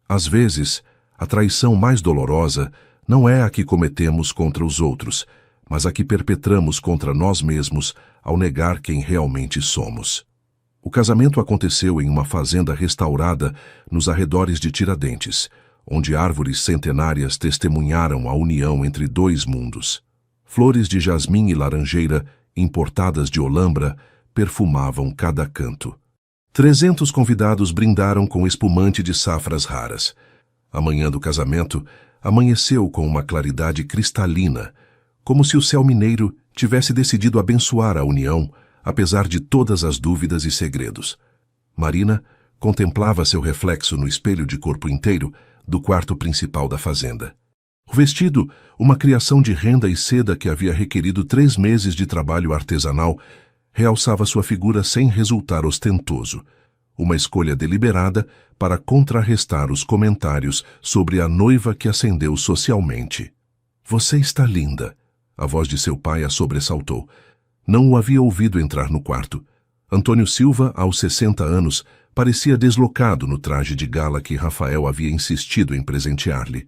Às vezes, a traição mais dolorosa não é a que cometemos contra os outros, mas a que perpetramos contra nós mesmos ao negar quem realmente somos. O casamento aconteceu em uma fazenda restaurada nos arredores de Tiradentes, onde árvores centenárias testemunharam a união entre dois mundos. Flores de jasmim e laranjeira, importadas de Olambra, perfumavam cada canto. 300 convidados brindaram com espumante de safras raras. A manhã do casamento amanheceu com uma claridade cristalina, como se o céu mineiro tivesse decidido abençoar a união, apesar de todas as dúvidas e segredos. Marina contemplava seu reflexo no espelho de corpo inteiro do quarto principal da fazenda. O vestido, uma criação de renda e seda que havia requerido 3 meses de trabalho artesanal, realçava sua figura sem resultar ostentoso. Uma escolha deliberada para contrarrestar os comentários sobre a noiva que ascendeu socialmente. "Você está linda", a voz de seu pai a sobressaltou. Não o havia ouvido entrar no quarto. Antônio Silva, aos 60 anos, parecia deslocado no traje de gala que Rafael havia insistido em presentear-lhe.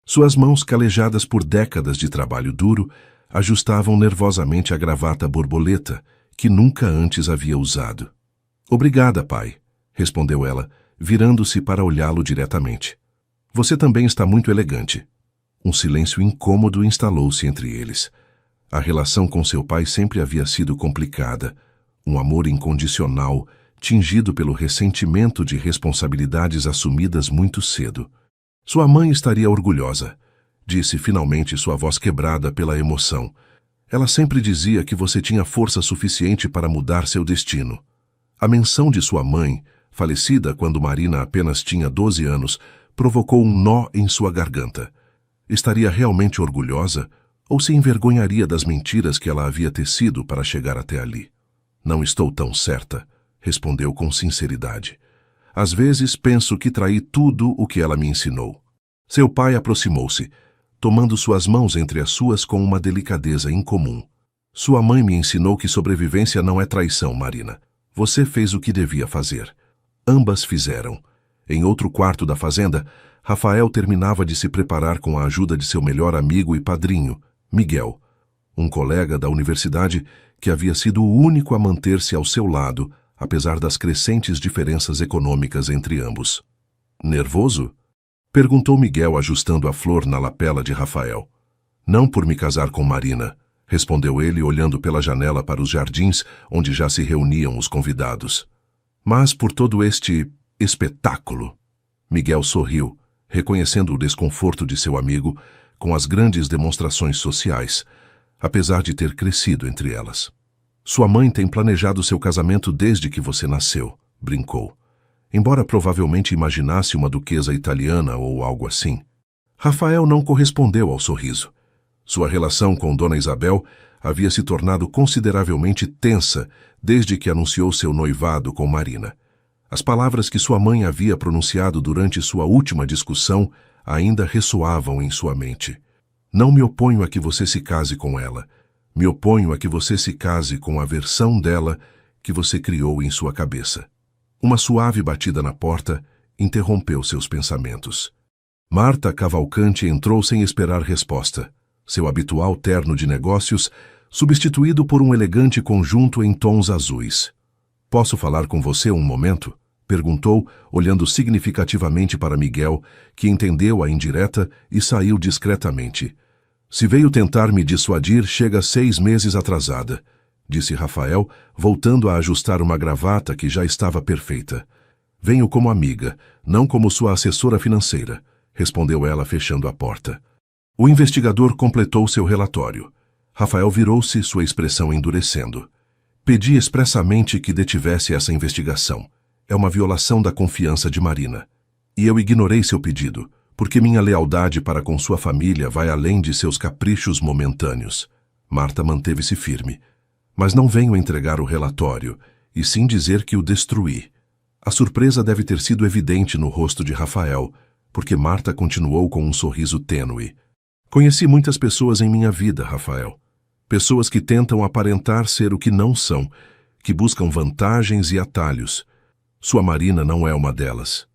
Suas mãos, calejadas por décadas de trabalho duro, ajustavam nervosamente a gravata borboleta, que nunca antes havia usado. "Obrigada, pai", respondeu ela, virando-se para olhá-lo diretamente. "Você também está muito elegante." Um silêncio incômodo instalou-se entre eles. A relação com seu pai sempre havia sido complicada. Um amor incondicional, tingido pelo ressentimento de responsabilidades assumidas muito cedo. "Sua mãe estaria orgulhosa", disse finalmente sua voz quebrada pela emoção. "Ela sempre dizia que você tinha força suficiente para mudar seu destino." A menção de sua mãe, falecida quando Marina apenas tinha 12 anos, provocou um nó em sua garganta. Estaria realmente orgulhosa ou se envergonharia das mentiras que ela havia tecido para chegar até ali? "Não estou tão certa", respondeu com sinceridade. "Às vezes penso que traí tudo o que ela me ensinou." Seu pai aproximou-se, tomando suas mãos entre as suas com uma delicadeza incomum. "Sua mãe me ensinou que sobrevivência não é traição, Marina. Você fez o que devia fazer." Ambas fizeram. Em outro quarto da fazenda, Rafael terminava de se preparar com a ajuda de seu melhor amigo e padrinho, Miguel, um colega da universidade que havia sido o único a manter-se ao seu lado, apesar das crescentes diferenças econômicas entre ambos. "Nervoso?" perguntou Miguel, ajustando a flor na lapela de Rafael. "Não por me casar com Marina", respondeu ele, olhando pela janela para os jardins onde já se reuniam os convidados. Mas por todo este espetáculo. Miguel sorriu, reconhecendo o desconforto de seu amigo com as grandes demonstrações sociais, apesar de ter crescido entre elas. Sua mãe tem planejado seu casamento desde que você nasceu, brincou. Embora provavelmente imaginasse uma duquesa italiana ou algo assim. Rafael não correspondeu ao sorriso. Sua relação com Dona Isabel havia se tornado consideravelmente tensa desde que anunciou seu noivado com Marina. As palavras que sua mãe havia pronunciado durante sua última discussão ainda ressoavam em sua mente. Não me oponho a que você se case com ela. Me oponho a que você se case com a versão dela que você criou em sua cabeça. Uma suave batida na porta interrompeu seus pensamentos. Marta Cavalcante entrou sem esperar resposta. Seu habitual terno de negócios, substituído por um elegante conjunto em tons azuis. "Posso falar com você um momento?" perguntou, olhando significativamente para Miguel, que entendeu a indireta e saiu discretamente. "Se veio tentar me dissuadir, chega 6 meses atrasada", disse Rafael, voltando a ajustar uma gravata que já estava perfeita. "Venho como amiga, não como sua assessora financeira", respondeu ela, fechando a porta. O investigador completou seu relatório. Rafael virou-se, sua expressão endurecendo. "Pedi expressamente que detivesse essa investigação. É uma violação da confiança de Marina. E eu ignorei seu pedido, porque minha lealdade para com sua família vai além de seus caprichos momentâneos." Marta manteve-se firme. "Mas não venho entregar o relatório, e sim dizer que o destruí." A surpresa deve ter sido evidente no rosto de Rafael, porque Marta continuou com um sorriso tênue. "Conheci muitas pessoas em minha vida, Rafael. Pessoas que tentam aparentar ser o que não são, que buscam vantagens e atalhos. Sua Marina não é uma delas."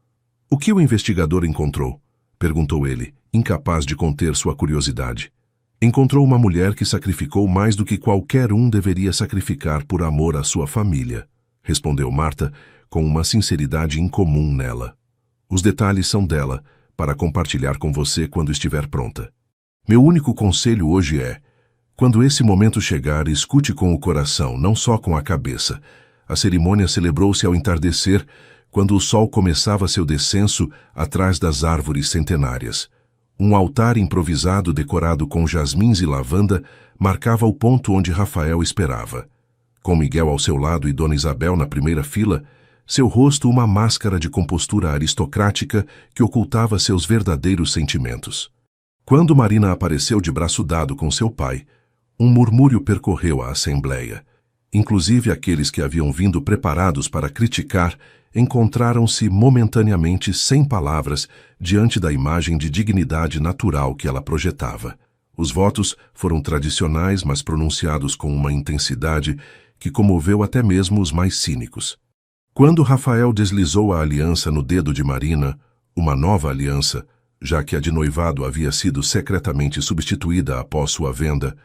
"O que o investigador encontrou?" perguntou ele, incapaz de conter sua curiosidade. "Encontrou uma mulher que sacrificou mais do que qualquer um deveria sacrificar por amor à sua família", respondeu Marta, com uma sinceridade incomum nela. "Os detalhes são dela, para compartilhar com você quando estiver pronta. Meu único conselho hoje é: quando esse momento chegar, escute com o coração, não só com a cabeça." A cerimônia celebrou-se ao entardecer, quando o sol começava seu descenso atrás das árvores centenárias. Um altar improvisado decorado com jasmins e lavanda marcava o ponto onde Rafael esperava. Com Miguel ao seu lado e Dona Isabel na primeira fila, seu rosto uma máscara de compostura aristocrática que ocultava seus verdadeiros sentimentos. Quando Marina apareceu de braço dado com seu pai, um murmúrio percorreu a assembleia. Inclusive aqueles que haviam vindo preparados para criticar encontraram-se momentaneamente sem palavras diante da imagem de dignidade natural que ela projetava. Os votos foram tradicionais, mas pronunciados com uma intensidade que comoveu até mesmo os mais cínicos. Quando Rafael deslizou a aliança no dedo de Marina, uma nova aliança, já que a de noivado havia sido secretamente substituída após sua venda,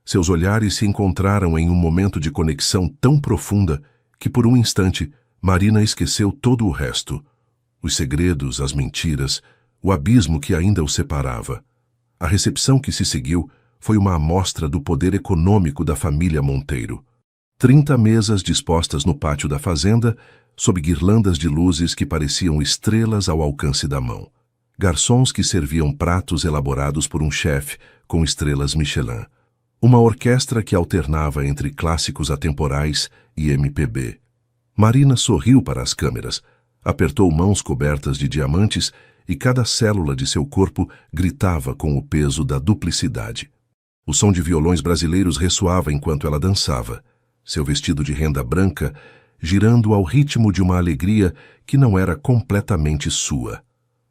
seus olhares se encontraram em um momento de conexão tão profunda que, por um instante, Marina esqueceu todo o resto. Os segredos, as mentiras, o abismo que ainda o separava. A recepção que se seguiu foi uma amostra do poder econômico da família Monteiro. 30 mesas dispostas no pátio da fazenda, sob guirlandas de luzes que pareciam estrelas ao alcance da mão. Garçons que serviam pratos elaborados por um chefe com estrelas Michelin. Uma orquestra que alternava entre clássicos atemporais e MPB. Marina sorriu para as câmeras, apertou mãos cobertas de diamantes e cada célula de seu corpo gritava com o peso da duplicidade. O som de violões brasileiros ressoava enquanto ela dançava, seu vestido de renda branca girando ao ritmo de uma alegria que não era completamente sua.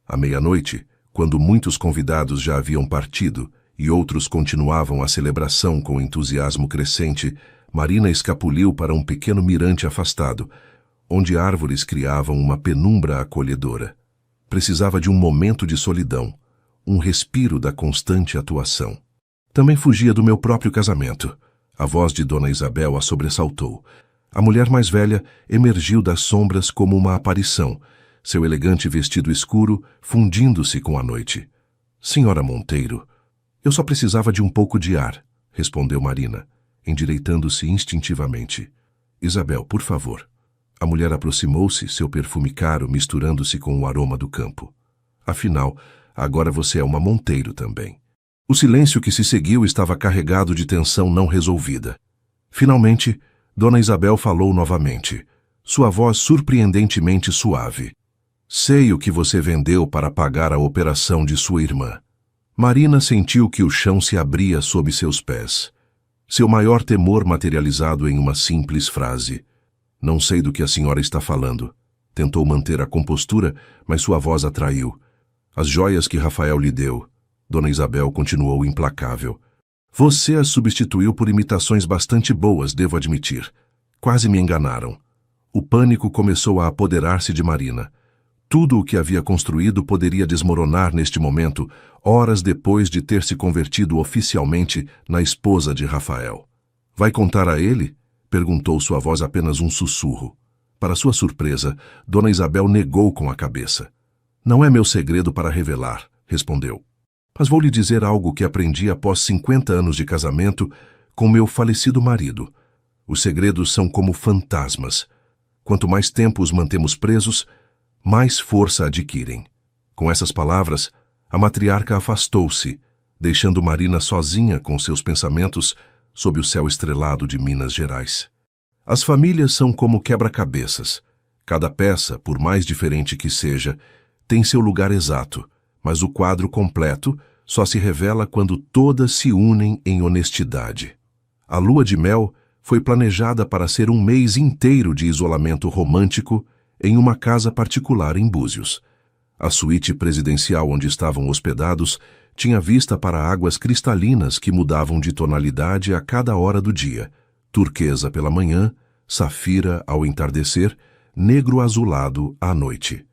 À meia-noite, quando muitos convidados já haviam partido e outros continuavam a celebração com entusiasmo crescente, Marina escapuliu para um pequeno mirante afastado, onde árvores criavam uma penumbra acolhedora. Precisava de um momento de solidão, um respiro da constante atuação. Também fugia do meu próprio casamento. A voz de Dona Isabel a sobressaltou. A mulher mais velha emergiu das sombras como uma aparição, seu elegante vestido escuro fundindo-se com a noite. Senhora Monteiro, eu só precisava de um pouco de ar, respondeu Marina, endireitando-se instintivamente. Isabel, por favor. A mulher aproximou-se, seu perfume caro misturando-se com o aroma do campo. Afinal, agora você é uma Monteiro também. O silêncio que se seguiu estava carregado de tensão não resolvida. Finalmente, Dona Isabel falou novamente, sua voz surpreendentemente suave. Sei o que você vendeu para pagar a operação de sua irmã. Marina sentiu que o chão se abria sob seus pés. Seu maior temor materializado em uma simples frase. Não sei do que a senhora está falando. Tentou manter a compostura, mas sua voz atraiu. As joias que Rafael lhe deu. Dona Isabel continuou implacável. Você as substituiu por imitações bastante boas, devo admitir. Quase me enganaram. O pânico começou a apoderar-se de Marina. Tudo o que havia construído poderia desmoronar neste momento, horas depois de ter se convertido oficialmente na esposa de Rafael. Vai contar a ele? Perguntou sua voz apenas um sussurro. Para sua surpresa, Dona Isabel negou com a cabeça. Não é meu segredo para revelar, respondeu. Mas vou lhe dizer algo que aprendi após 50 anos de casamento com meu falecido marido. Os segredos são como fantasmas. Quanto mais tempo os mantemos presos, mais força adquirem. Com essas palavras, a matriarca afastou-se, deixando Marina sozinha com seus pensamentos sob o céu estrelado de Minas Gerais. As famílias são como quebra-cabeças. Cada peça, por mais diferente que seja, tem seu lugar exato, mas o quadro completo só se revela quando todas se unem em honestidade. A lua de mel foi planejada para ser um mês inteiro de isolamento romântico em uma casa particular em Búzios. A suíte presidencial onde estavam hospedados tinha vista para águas cristalinas que mudavam de tonalidade a cada hora do dia, turquesa pela manhã, safira ao entardecer, negro azulado à noite.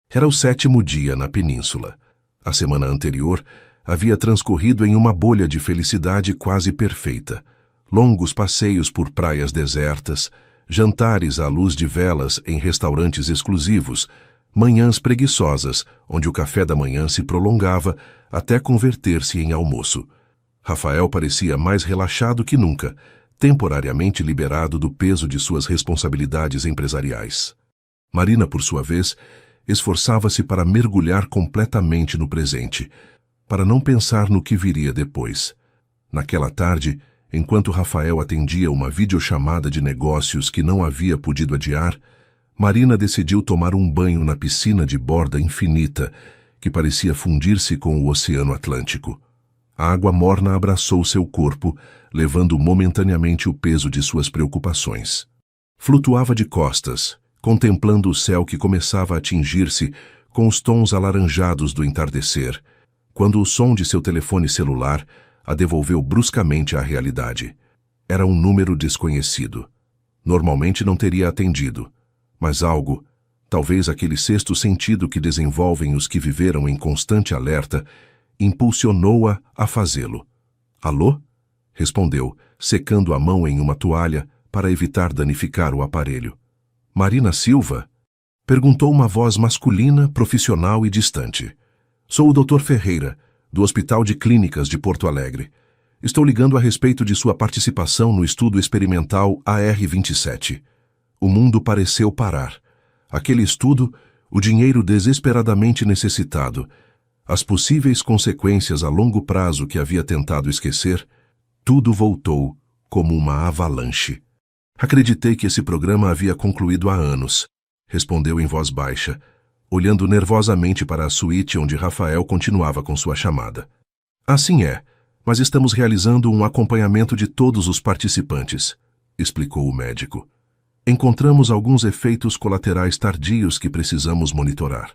Era o 7º dia na península. A semana anterior havia transcorrido em uma bolha de felicidade quase perfeita. Longos passeios por praias desertas, jantares à luz de velas em restaurantes exclusivos, manhãs preguiçosas, onde o café da manhã se prolongava até converter-se em almoço. Rafael parecia mais relaxado que nunca, temporariamente liberado do peso de suas responsabilidades empresariais. Marina, por sua vez, esforçava-se para mergulhar completamente no presente, para não pensar no que viria depois. Naquela tarde, enquanto Rafael atendia uma videochamada de negócios que não havia podido adiar, Marina decidiu tomar um banho na piscina de borda infinita, que parecia fundir-se com o Oceano Atlântico. A água morna abraçou seu corpo, levando momentaneamente o peso de suas preocupações. Flutuava de costas, contemplando o céu que começava a tingir-se com os tons alaranjados do entardecer, quando o som de seu telefone celular a devolveu bruscamente à realidade. Era um número desconhecido. Normalmente não teria atendido, mas algo, talvez aquele sexto sentido que desenvolvem os que viveram em constante alerta, impulsionou-a a fazê-lo. Alô? Respondeu, secando a mão em uma toalha para evitar danificar o aparelho. Marina Silva? Perguntou uma voz masculina, profissional e distante. Sou o Dr. Ferreira, do Hospital de Clínicas de Porto Alegre. Estou ligando a respeito de sua participação no estudo experimental AR-27. O mundo pareceu parar. Aquele estudo, o dinheiro desesperadamente necessitado, as possíveis consequências a longo prazo que havia tentado esquecer, tudo voltou como uma avalanche. Acreditei que esse programa havia concluído há anos, respondeu em voz baixa, olhando nervosamente para a suíte onde Rafael continuava com sua chamada. Assim é, mas estamos realizando um acompanhamento de todos os participantes, explicou o médico. Encontramos alguns efeitos colaterais tardios que precisamos monitorar.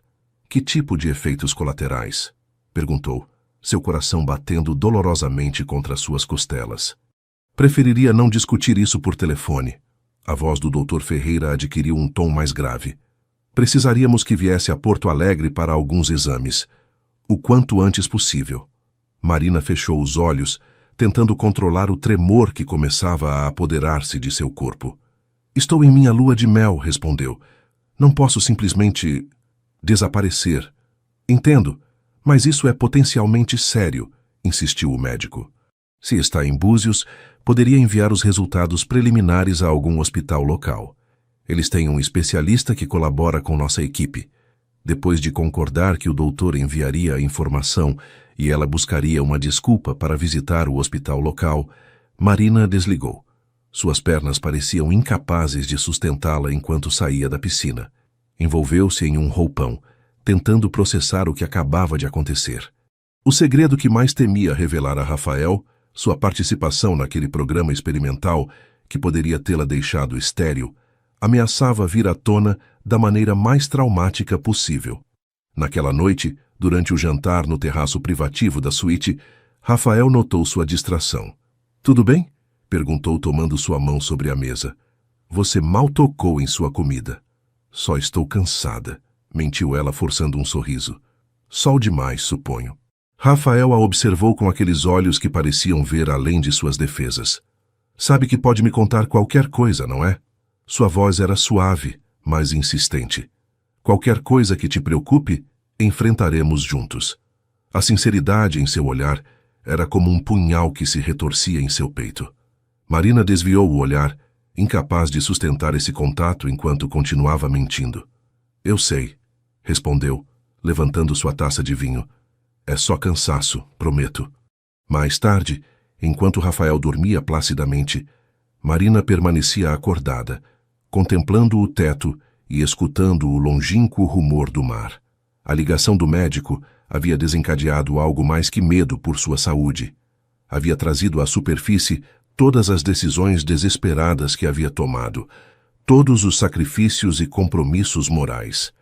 Que tipo de efeitos colaterais? Perguntou, seu coração batendo dolorosamente contra suas costelas. Preferiria não discutir isso por telefone. A voz do Dr. Ferreira adquiriu um tom mais grave. Precisaríamos que viesse a Porto Alegre para alguns exames, o quanto antes possível. Marina fechou os olhos, tentando controlar o tremor que começava a apoderar-se de seu corpo. Estou em minha lua de mel, respondeu. Não posso simplesmente desaparecer. Entendo, mas isso é potencialmente sério, insistiu o médico. Se está em Búzios, poderia enviar os resultados preliminares a algum hospital local. Eles têm um especialista que colabora com nossa equipe. Depois de concordar que o doutor enviaria a informação e ela buscaria uma desculpa para visitar o hospital local, Marina desligou. Suas pernas pareciam incapazes de sustentá-la enquanto saía da piscina. Envolveu-se em um roupão, tentando processar o que acabava de acontecer. O segredo que mais temia revelar a Rafael, sua participação naquele programa experimental que poderia tê-la deixado estéril, ameaçava vir à tona da maneira mais traumática possível. Naquela noite, durante o jantar no terraço privativo da suíte, Rafael notou sua distração. "Tudo bem?" perguntou tomando sua mão sobre a mesa. "Você mal tocou em sua comida." "Só estou cansada", mentiu ela forçando um sorriso. "Sol demais, suponho." Rafael a observou com aqueles olhos que pareciam ver além de suas defesas. "Sabe que pode me contar qualquer coisa, não é?" Sua voz era suave, mas insistente. "Qualquer coisa que te preocupe, enfrentaremos juntos." A sinceridade em seu olhar era como um punhal que se retorcia em seu peito. Marina desviou o olhar, incapaz de sustentar esse contato enquanto continuava mentindo. "Eu sei", respondeu, levantando sua taça de vinho. "É só cansaço, prometo." Mais tarde, enquanto Rafael dormia placidamente, Marina permanecia acordada, contemplando o teto e escutando o longínquo rumor do mar. A ligação do médico havia desencadeado algo mais que medo por sua saúde. Havia trazido à superfície todas as decisões desesperadas que havia tomado, todos os sacrifícios e compromissos morais.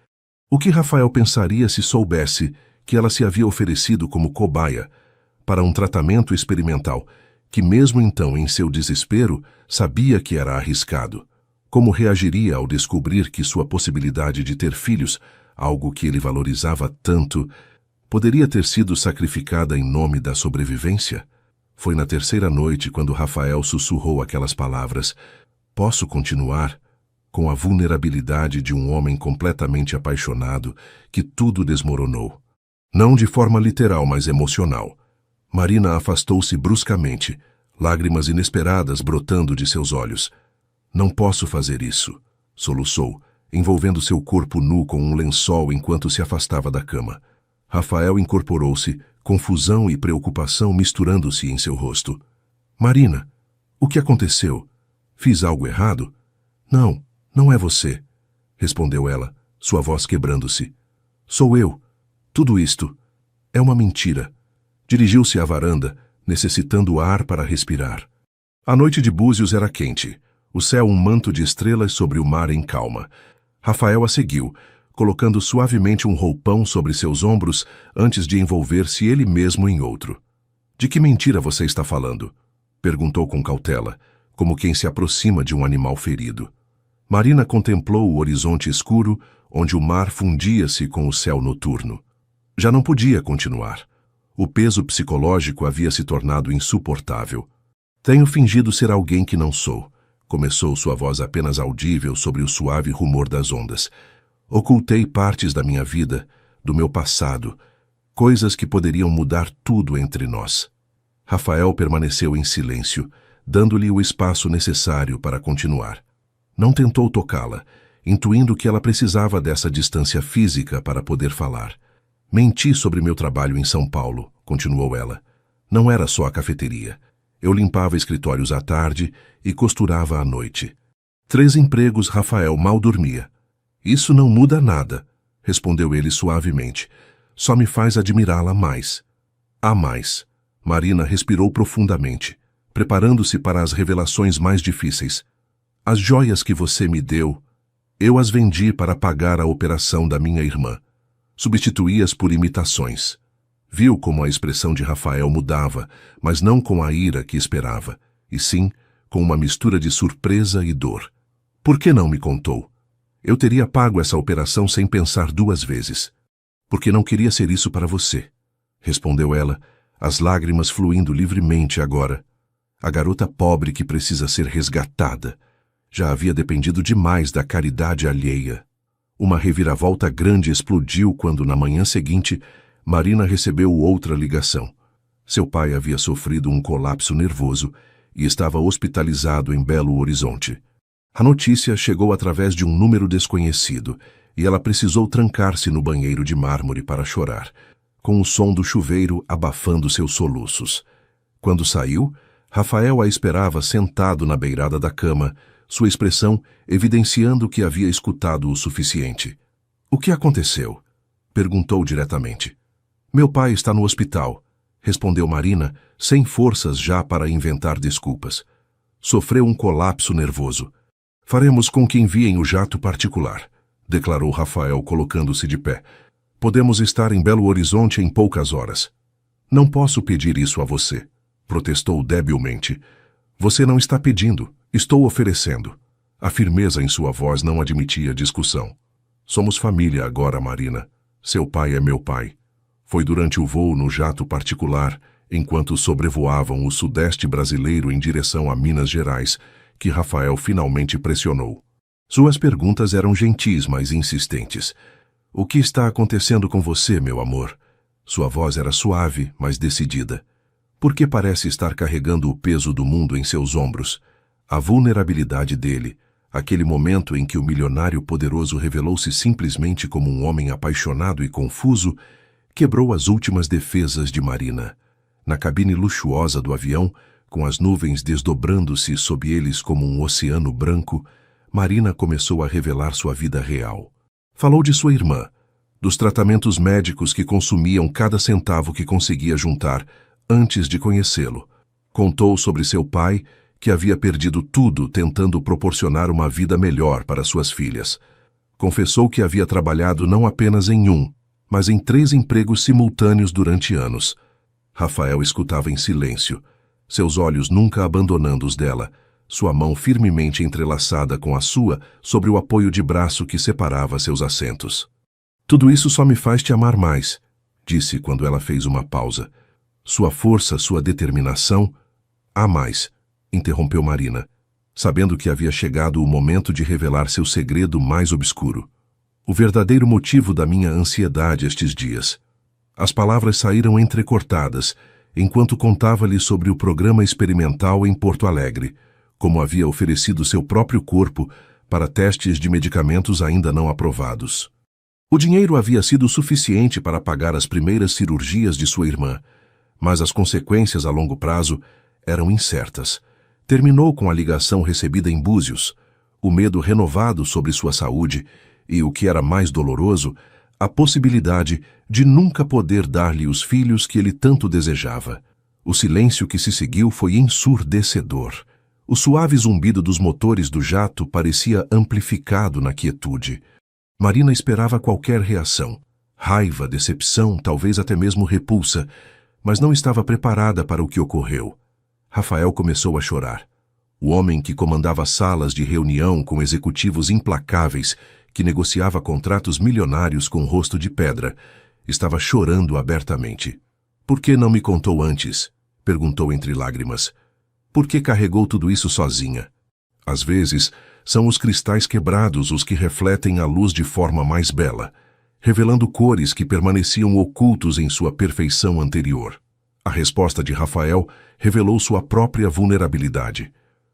O que Rafael pensaria se soubesse que ela se havia oferecido como cobaia para um tratamento experimental que, mesmo então em seu desespero, sabia que era arriscado? Como reagiria ao descobrir que sua possibilidade de ter filhos, algo que ele valorizava tanto, poderia ter sido sacrificada em nome da sobrevivência? Foi na terceira noite quando Rafael sussurrou aquelas palavras: "Posso continuar?", com a vulnerabilidade de um homem completamente apaixonado, que tudo desmoronou. Não de forma literal, mas emocional. Marina afastou-se bruscamente, lágrimas inesperadas brotando de seus olhos. "Não posso fazer isso", soluçou, envolvendo seu corpo nu com um lençol enquanto se afastava da cama. Rafael incorporou-se, confusão e preocupação misturando-se em seu rosto. "Marina, o que aconteceu? Fiz algo errado?" "Não, não é você", respondeu ela, sua voz quebrando-se. "Sou eu. Tudo isto é uma mentira." Dirigiu-se à varanda, necessitando ar para respirar. A noite de Búzios era quente, o céu um manto de estrelas sobre o mar em calma. Rafael a seguiu, colocando suavemente um roupão sobre seus ombros antes de envolver-se ele mesmo em outro. "De que mentira você está falando?" perguntou com cautela, como quem se aproxima de um animal ferido. Marina contemplou o horizonte escuro, onde o mar fundia-se com o céu noturno. Já não podia continuar. O peso psicológico havia se tornado insuportável. "Tenho fingido ser alguém que não sou", começou sua voz apenas audível sobre o suave rumor das ondas. "Ocultei partes da minha vida, do meu passado, coisas que poderiam mudar tudo entre nós." Rafael permaneceu em silêncio, dando-lhe o espaço necessário para continuar. Não tentou tocá-la, intuindo que ela precisava dessa distância física para poder falar. "Menti sobre meu trabalho em São Paulo", continuou ela. "Não era só a cafeteria. Eu limpava escritórios à tarde e costurava à noite. 3 empregos, Rafael mal dormia." "Isso não muda nada", respondeu ele suavemente. "Só me faz admirá-la mais." "Há mais." Marina respirou profundamente, preparando-se para as revelações mais difíceis. "As joias que você me deu, eu as vendi para pagar a operação da minha irmã. Substituí-as por imitações." Viu como a expressão de Rafael mudava, mas não com a ira que esperava, e sim com uma mistura de surpresa e dor. "Por que não me contou? Eu teria pago essa operação sem pensar 2 vezes." "Porque não queria ser isso para você", respondeu ela, as lágrimas fluindo livremente agora. A garota pobre que precisa ser resgatada. Já havia dependido demais da caridade alheia. Uma reviravolta grande explodiu quando, na manhã seguinte, Marina recebeu outra ligação. Seu pai havia sofrido um colapso nervoso e estava hospitalizado em Belo Horizonte. A notícia chegou através de um número desconhecido e ela precisou trancar-se no banheiro de mármore para chorar, com o som do chuveiro abafando seus soluços. Quando saiu, Rafael a esperava sentado na beirada da cama, sua expressão evidenciando que havia escutado o suficiente. "O que aconteceu?" perguntou diretamente. "Meu pai está no hospital", respondeu Marina, sem forças já para inventar desculpas. "Sofreu um colapso nervoso. Faremos com que enviem o jato particular", declarou Rafael, colocando-se de pé. "Podemos estar em Belo Horizonte em poucas horas." "Não posso pedir isso a você", protestou debilmente. "Você não está pedindo, estou oferecendo." A firmeza em sua voz não admitia discussão. "Somos família agora, Marina. Seu pai é meu pai." Foi durante o voo no jato particular, enquanto sobrevoavam o sudeste brasileiro em direção a Minas Gerais, que Rafael finalmente pressionou. Suas perguntas eram gentis, mas insistentes. "O que está acontecendo com você, meu amor?" Sua voz era suave, mas decidida. "Por que parece estar carregando o peso do mundo em seus ombros?" A vulnerabilidade dele, aquele momento em que o milionário poderoso revelou-se simplesmente como um homem apaixonado e confuso, quebrou as últimas defesas de Marina. Na cabine luxuosa do avião, com as nuvens desdobrando-se sob eles como um oceano branco, Marina começou a revelar sua vida real. Falou de sua irmã, dos tratamentos médicos que consumiam cada centavo que conseguia juntar antes de conhecê-lo. Contou sobre seu pai, que havia perdido tudo tentando proporcionar uma vida melhor para suas filhas. Confessou que havia trabalhado não apenas em mas em 3 empregos simultâneos durante anos. Rafael escutava em silêncio, seus olhos nunca abandonando os dela, sua mão firmemente entrelaçada com a sua sobre o apoio de braço que separava seus assentos. "Tudo isso só me faz te amar mais", disse quando ela fez uma pausa. "Sua força, sua determinação..." "Há mais", interrompeu Marina, sabendo que havia chegado o momento de revelar seu segredo mais obscuro. "O verdadeiro motivo da minha ansiedade estes dias." As palavras saíram entrecortadas, enquanto contava-lhe sobre o programa experimental em Porto Alegre, como havia oferecido seu próprio corpo para testes de medicamentos ainda não aprovados. O dinheiro havia sido suficiente para pagar as primeiras cirurgias de sua irmã, mas as consequências a longo prazo eram incertas. Terminou com a ligação recebida em Búzios, o medo renovado sobre sua saúde e, o que era mais doloroso, a possibilidade de nunca poder dar-lhe os filhos que ele tanto desejava. O silêncio que se seguiu foi ensurdecedor. O suave zumbido dos motores do jato parecia amplificado na quietude. Marina esperava qualquer reação. Raiva, decepção, talvez até mesmo repulsa, mas não estava preparada para o que ocorreu. Rafael começou a chorar. O homem que comandava salas de reunião com executivos implacáveis, que negociava contratos milionários com rosto de pedra, estava chorando abertamente. "Por que não me contou antes?" perguntou entre lágrimas. "Por que carregou tudo isso sozinha?" Às vezes, são os cristais quebrados os que refletem a luz de forma mais bela, revelando cores que permaneciam ocultos em sua perfeição anterior. A resposta de Rafael revelou sua própria vulnerabilidade.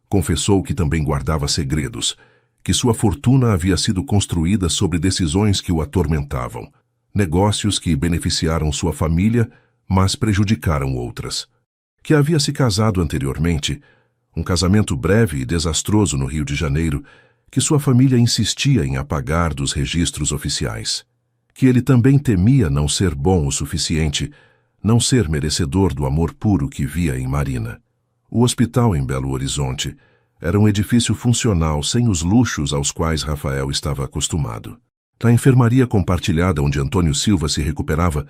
Confessou que também guardava segredos, que sua fortuna havia sido construída sobre decisões que o atormentavam, negócios que beneficiaram sua família, mas prejudicaram outras. Que havia se casado anteriormente, um casamento breve e desastroso no Rio de Janeiro, que sua família insistia em apagar dos registros oficiais. Que ele também temia não ser bom o suficiente, não ser merecedor do amor puro que via em Marina. O hospital em Belo Horizonte era um edifício funcional sem os luxos aos quais Rafael estava acostumado. Na enfermaria compartilhada onde Antônio Silva se recuperava,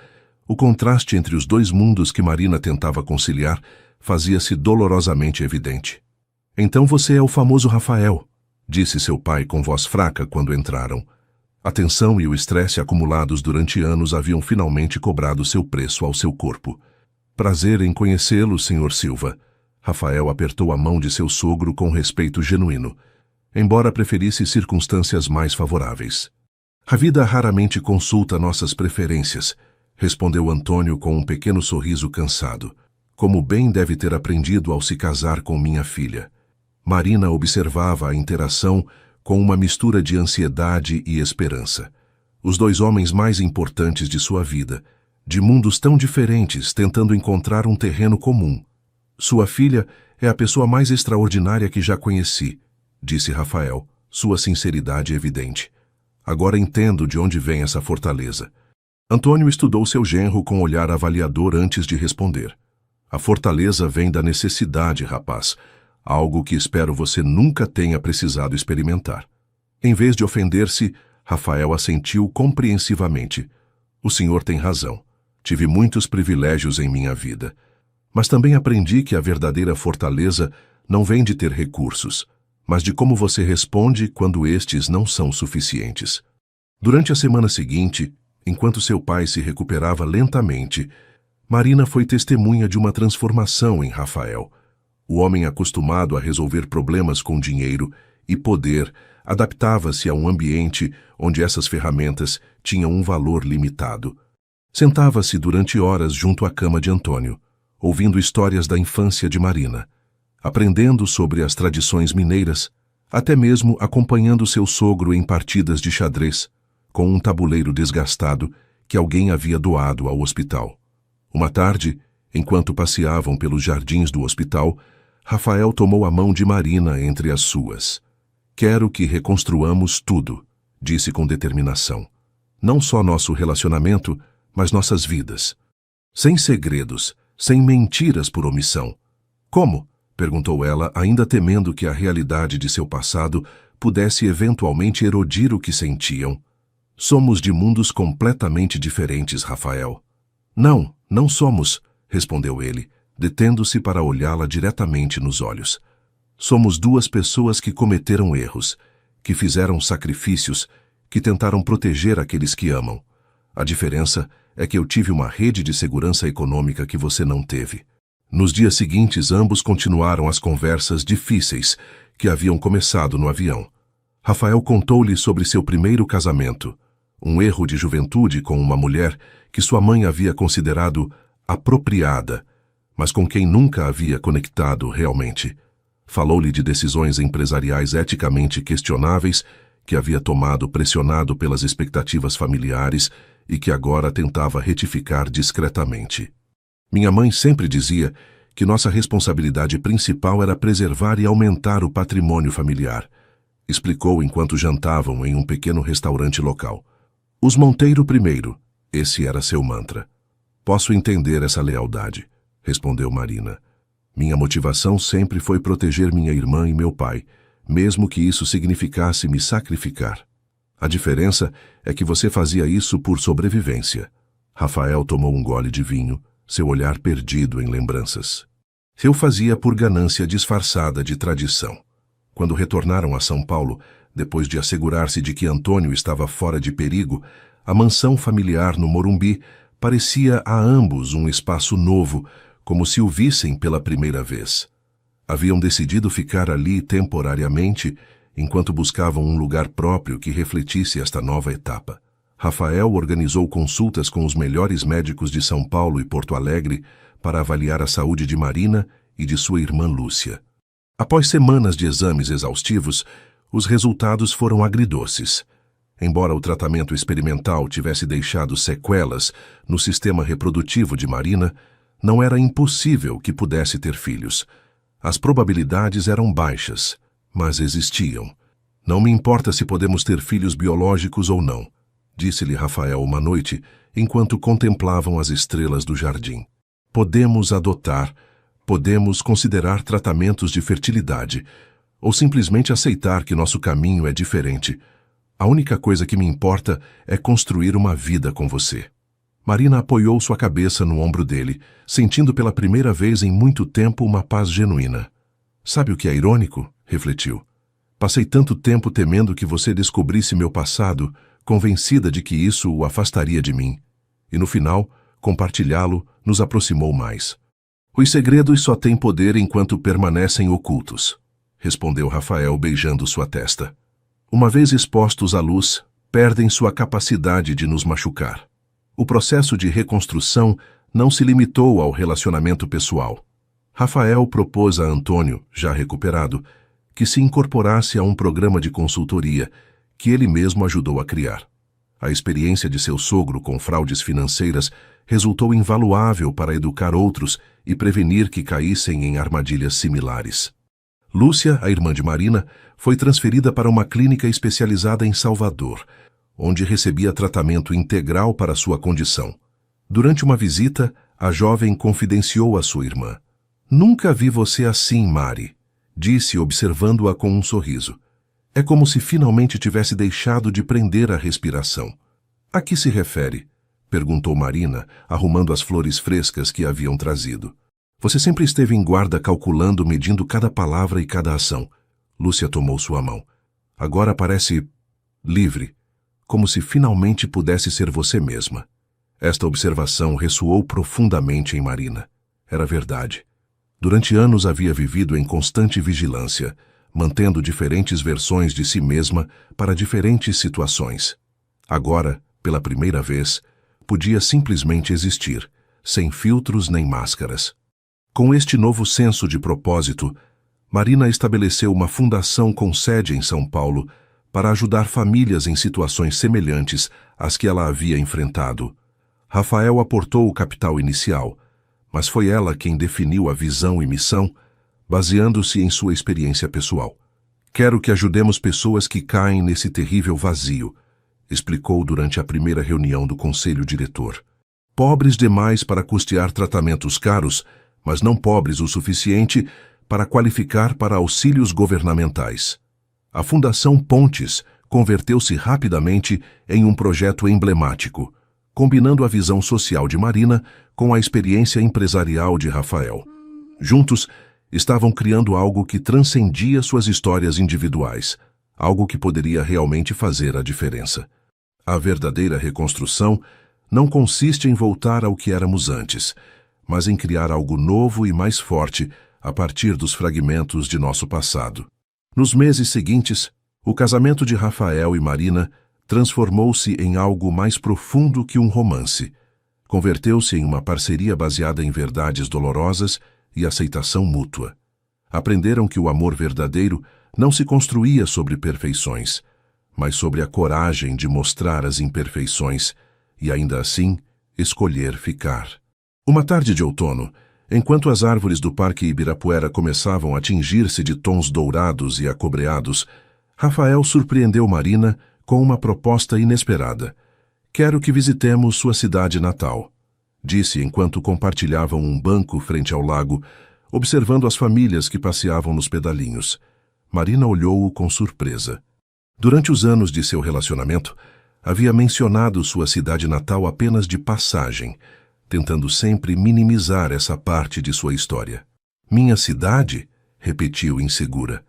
o contraste entre os 2 mundos que Marina tentava conciliar fazia-se dolorosamente evidente. "Então você é o famoso Rafael", disse seu pai com voz fraca quando entraram. A tensão e o estresse acumulados durante anos haviam finalmente cobrado seu preço ao seu corpo. "Prazer em conhecê-lo, Sr. Silva." Rafael apertou a mão de seu sogro com respeito genuíno, embora preferisse circunstâncias mais favoráveis. "A vida raramente consulta nossas preferências", respondeu Antônio com um pequeno sorriso cansado. como bem deve ter aprendido ao se casar com minha filha. Marina observava a interação com uma mistura de ansiedade e esperança. Os dois homens mais importantes de sua vida, de mundos tão diferentes, tentando encontrar um terreno comum. Sua filha é a pessoa mais extraordinária que já conheci, disse Rafael, sua sinceridade evidente. Agora entendo de onde vem essa fortaleza. Antônio estudou seu genro com olhar avaliador antes de responder. A fortaleza vem da necessidade, rapaz, algo que espero você nunca tenha precisado experimentar. Em vez de ofender-se, Rafael assentiu compreensivamente. O senhor tem razão. Tive muitos privilégios em minha vida. Mas também aprendi que a verdadeira fortaleza não vem de ter recursos, mas de como você responde quando estes não são suficientes. Durante a semana seguinte, enquanto seu pai se recuperava lentamente, Marina foi testemunha de uma transformação em Rafael. O homem acostumado a resolver problemas com dinheiro e poder adaptava-se a um ambiente onde essas ferramentas tinham um valor limitado. Sentava-se durante horas junto à cama de Antônio, ouvindo histórias da infância de Marina, aprendendo sobre as tradições mineiras, até mesmo acompanhando seu sogro em partidas de xadrez, com um tabuleiro desgastado que alguém havia doado ao hospital. Uma tarde, enquanto passeavam pelos jardins do hospital, Rafael tomou a mão de Marina entre as suas. Quero que reconstruamos tudo, disse com determinação. Não só nosso relacionamento, mas nossas vidas. Sem segredos, sem mentiras por omissão. Como? Perguntou ela, ainda temendo que a realidade de seu passado pudesse eventualmente erodir o que sentiam. Somos de mundos completamente diferentes, Rafael. Não, não somos, respondeu ele, detendo-se para olhá-la diretamente nos olhos. Somos duas pessoas que cometeram erros, que fizeram sacrifícios, que tentaram proteger aqueles que amam. A diferença é que eu tive uma rede de segurança econômica que você não teve. Nos dias seguintes, ambos continuaram as conversas difíceis que haviam começado no avião. Rafael contou-lhe sobre seu primeiro casamento, um erro de juventude com uma mulher que sua mãe havia considerado apropriada, mas com quem nunca havia conectado realmente. Falou-lhe de decisões empresariais eticamente questionáveis que havia tomado pressionado pelas expectativas familiares e que agora tentava retificar discretamente. Minha mãe sempre dizia que nossa responsabilidade principal era preservar e aumentar o patrimônio familiar, explicou enquanto jantavam em um pequeno restaurante local. Os Monteiro primeiro, esse era seu mantra. Posso entender essa lealdade, respondeu Marina. Minha motivação sempre foi proteger minha irmã e meu pai, mesmo que isso significasse me sacrificar. A diferença é que você fazia isso por sobrevivência. Rafael tomou um gole de vinho, seu olhar perdido em lembranças. Eu fazia por ganância disfarçada de tradição. Quando retornaram a São Paulo, depois de assegurar-se de que Antônio estava fora de perigo, a mansão familiar no Morumbi parecia a ambos um espaço novo, como se o vissem pela primeira vez. Haviam decidido ficar ali temporariamente, enquanto buscavam um lugar próprio que refletisse esta nova etapa. Rafael organizou consultas com os melhores médicos de São Paulo e Porto Alegre para avaliar a saúde de Marina e de sua irmã Lúcia. Após semanas de exames exaustivos, os resultados foram agridoces. Embora o tratamento experimental tivesse deixado sequelas no sistema reprodutivo de Marina, não era impossível que pudesse ter filhos. As probabilidades eram baixas, mas existiam. Não me importa se podemos ter filhos biológicos ou não, disse-lhe Rafael uma noite, enquanto contemplavam as estrelas do jardim. Podemos adotar, podemos considerar tratamentos de fertilidade, ou simplesmente aceitar que nosso caminho é diferente. A única coisa que me importa é construir uma vida com você. Marina apoiou sua cabeça no ombro dele, sentindo pela primeira vez em muito tempo uma paz genuína. Sabe o que é irônico? Refletiu. Passei tanto tempo temendo que você descobrisse meu passado, convencida de que isso o afastaria de mim. E no final, compartilhá-lo nos aproximou mais. Os segredos só têm poder enquanto permanecem ocultos, respondeu Rafael beijando sua testa. Uma vez expostos à luz, perdem sua capacidade de nos machucar. O processo de reconstrução não se limitou ao relacionamento pessoal. Rafael propôs a Antônio, já recuperado, que se incorporasse a um programa de consultoria que ele mesmo ajudou a criar. A experiência de seu sogro com fraudes financeiras resultou invaluável para educar outros e prevenir que caíssem em armadilhas similares. Lúcia, a irmã de Marina, foi transferida para uma clínica especializada em Salvador, onde recebia tratamento integral para sua condição. Durante uma visita, a jovem confidenciou à sua irmã: "Nunca vi você assim, Mari", disse, observando-a com um sorriso. "É como se finalmente tivesse deixado de prender a respiração." "A que se refere?" perguntou Marina, arrumando as flores frescas que haviam trazido. "Você sempre esteve em guarda calculando, medindo cada palavra e cada ação." Lúcia tomou sua mão. "Agora parece livre, como se finalmente pudesse ser você mesma." Esta observação ressoou profundamente em Marina. Era verdade. Durante anos havia vivido em constante vigilância, mantendo diferentes versões de si mesma para diferentes situações. Agora, pela primeira vez, podia simplesmente existir, sem filtros nem máscaras. Com este novo senso de propósito, Marina estabeleceu uma fundação com sede em São Paulo para ajudar famílias em situações semelhantes às que ela havia enfrentado. Rafael aportou o capital inicial, mas foi ela quem definiu a visão e missão, baseando-se em sua experiência pessoal. "Quero que ajudemos pessoas que caem nesse terrível vazio", explicou durante a primeira reunião do conselho diretor. "Pobres demais para custear tratamentos caros, mas não pobres o suficiente para qualificar para auxílios governamentais." A Fundação Pontes converteu-se rapidamente em um projeto emblemático, combinando a visão social de Marina com a experiência empresarial de Rafael. Juntos, estavam criando algo que transcendia suas histórias individuais, algo que poderia realmente fazer a diferença. A verdadeira reconstrução não consiste em voltar ao que éramos antes, mas em criar algo novo e mais forte a partir dos fragmentos de nosso passado. Nos meses seguintes, o casamento de Rafael e Marina transformou-se em algo mais profundo que um romance. Converteu-se em uma parceria baseada em verdades dolorosas e aceitação mútua. Aprenderam que o amor verdadeiro não se construía sobre perfeições, mas sobre a coragem de mostrar as imperfeições e, ainda assim, escolher ficar. Uma tarde de outono, enquanto as árvores do Parque Ibirapuera começavam a tingir-se de tons dourados e acobreados, Rafael surpreendeu Marina com uma proposta inesperada. "Quero que visitemos sua cidade natal", disse enquanto compartilhavam um banco frente ao lago, observando as famílias que passeavam nos pedalinhos. Marina olhou-o com surpresa. Durante os anos de seu relacionamento, havia mencionado sua cidade natal apenas de passagem, tentando sempre minimizar essa parte de sua história. "Minha cidade?", repetiu insegura.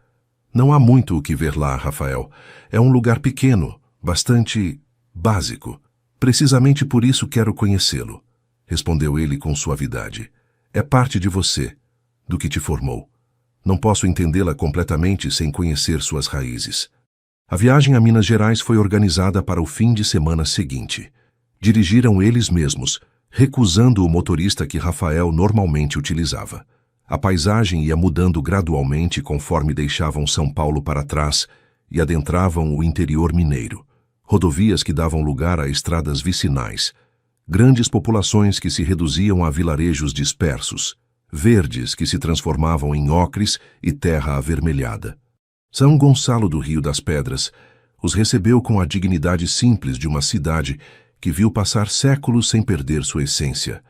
"Não há muito o que ver lá, Rafael. É um lugar pequeno, bastante básico. Precisamente por isso quero conhecê-lo", respondeu ele com suavidade. "É parte de você, do que te formou. Não posso entendê-la completamente sem conhecer suas raízes." A viagem a Minas Gerais foi organizada para o fim de semana seguinte. Dirigiram eles mesmos, recusando o motorista que Rafael normalmente utilizava. A paisagem ia mudando gradualmente conforme deixavam São Paulo para trás e adentravam o interior mineiro. Rodovias que davam lugar a estradas vicinais, grandes populações que se reduziam a vilarejos dispersos, verdes que se transformavam em ocres e terra avermelhada. São Gonçalo do Rio das Pedras os recebeu com a dignidade simples de uma cidade que viu passar séculos sem perder sua essência.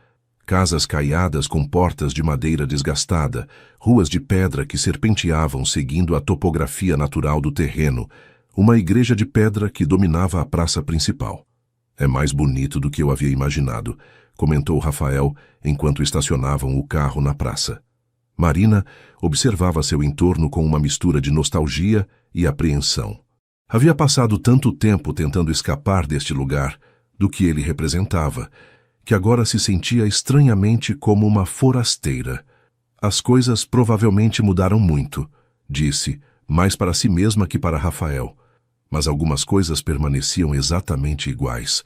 Casas caiadas com portas de madeira desgastada, ruas de pedra que serpenteavam seguindo a topografia natural do terreno, uma igreja de pedra que dominava a praça principal. "É mais bonito do que eu havia imaginado", comentou Rafael enquanto estacionavam o carro na praça. Marina observava seu entorno com uma mistura de nostalgia e apreensão. Havia passado tanto tempo tentando escapar deste lugar, do que ele representava, que agora se sentia estranhamente como uma forasteira. "As coisas provavelmente mudaram muito", disse, mais para si mesma que para Rafael. Mas algumas coisas permaneciam exatamente iguais,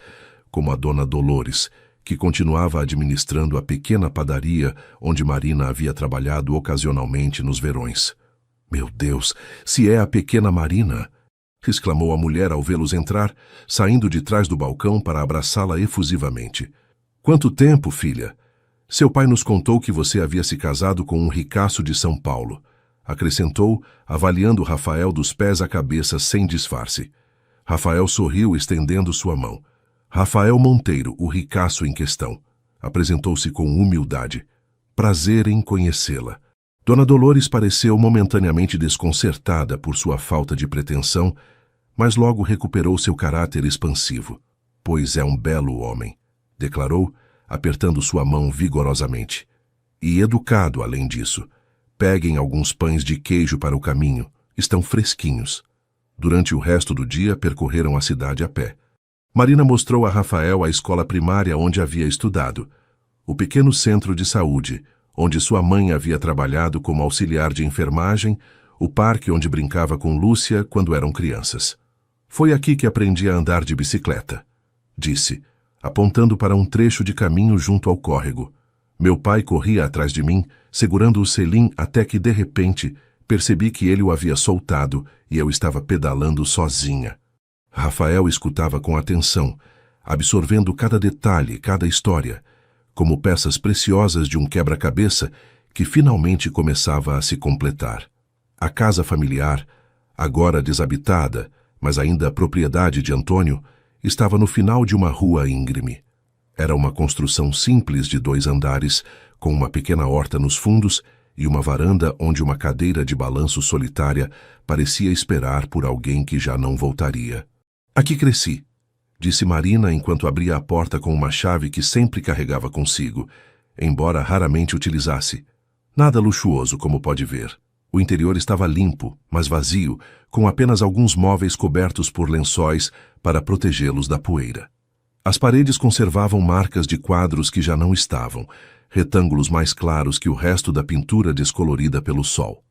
como a dona Dolores, que continuava administrando a pequena padaria onde Marina havia trabalhado ocasionalmente nos verões. Meu Deus, se é a pequena Marina! Exclamou a mulher ao vê-los entrar, saindo de trás do balcão para abraçá-la efusivamente. Quanto tempo, filha? Seu pai nos contou que você havia se casado com um ricaço de São Paulo, acrescentou, avaliando Rafael dos pés à cabeça sem disfarce. Rafael sorriu, estendendo sua mão. Rafael Monteiro, o ricaço em questão. Apresentou-se com humildade. Prazer em conhecê-la. Dona Dolores pareceu momentaneamente desconcertada por sua falta de pretensão, mas logo recuperou seu caráter expansivo. Pois é um belo homem, declarou, apertando sua mão vigorosamente. E educado, além disso. Peguem alguns pães de queijo para o caminho. Estão fresquinhos. Durante o resto do dia, percorreram a cidade a pé. Marina mostrou a Rafael a escola primária onde havia estudado, o pequeno centro de saúde, onde sua mãe havia trabalhado como auxiliar de enfermagem, o parque onde brincava com Lúcia quando eram crianças. Foi aqui que aprendi a andar de bicicleta, disse, apontando para um trecho de caminho junto ao córrego. Meu pai corria atrás de mim, segurando o selim até que, de repente, percebi que ele o havia soltado e eu estava pedalando sozinha. Rafael escutava com atenção, absorvendo cada detalhe, cada história, como peças preciosas de um quebra-cabeça que finalmente começava a se completar. A casa familiar, agora desabitada, mas ainda propriedade de Antônio, estava no final de uma rua íngreme. Era uma construção simples de 2 andares, com uma pequena horta nos fundos e uma varanda onde uma cadeira de balanço solitária parecia esperar por alguém que já não voltaria. Aqui cresci, disse Marina enquanto abria a porta com uma chave que sempre carregava consigo, embora raramente utilizasse. Nada luxuoso, como pode ver. O interior estava limpo, mas vazio, com apenas alguns móveis cobertos por lençóis para protegê-los da poeira. As paredes conservavam marcas de quadros que já não estavam, retângulos mais claros que o resto da pintura descolorida pelo sol.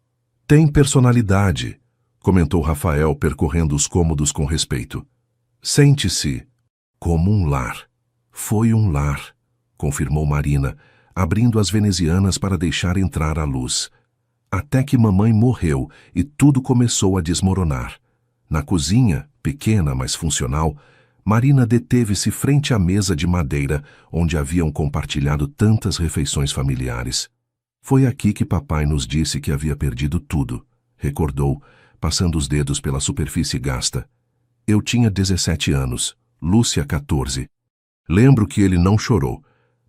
Tem personalidade, comentou Rafael, percorrendo os cômodos com respeito. Sente-se como um lar. Foi um lar, confirmou Marina, abrindo as venezianas para deixar entrar a luz. Até que mamãe morreu e tudo começou a desmoronar. Na cozinha, pequena mas funcional, Marina deteve-se frente à mesa de madeira onde haviam compartilhado tantas refeições familiares. Foi aqui que papai nos disse que havia perdido tudo, recordou, passando os dedos pela superfície gasta. Eu tinha 17 anos, Lúcia 14. Lembro que ele não chorou,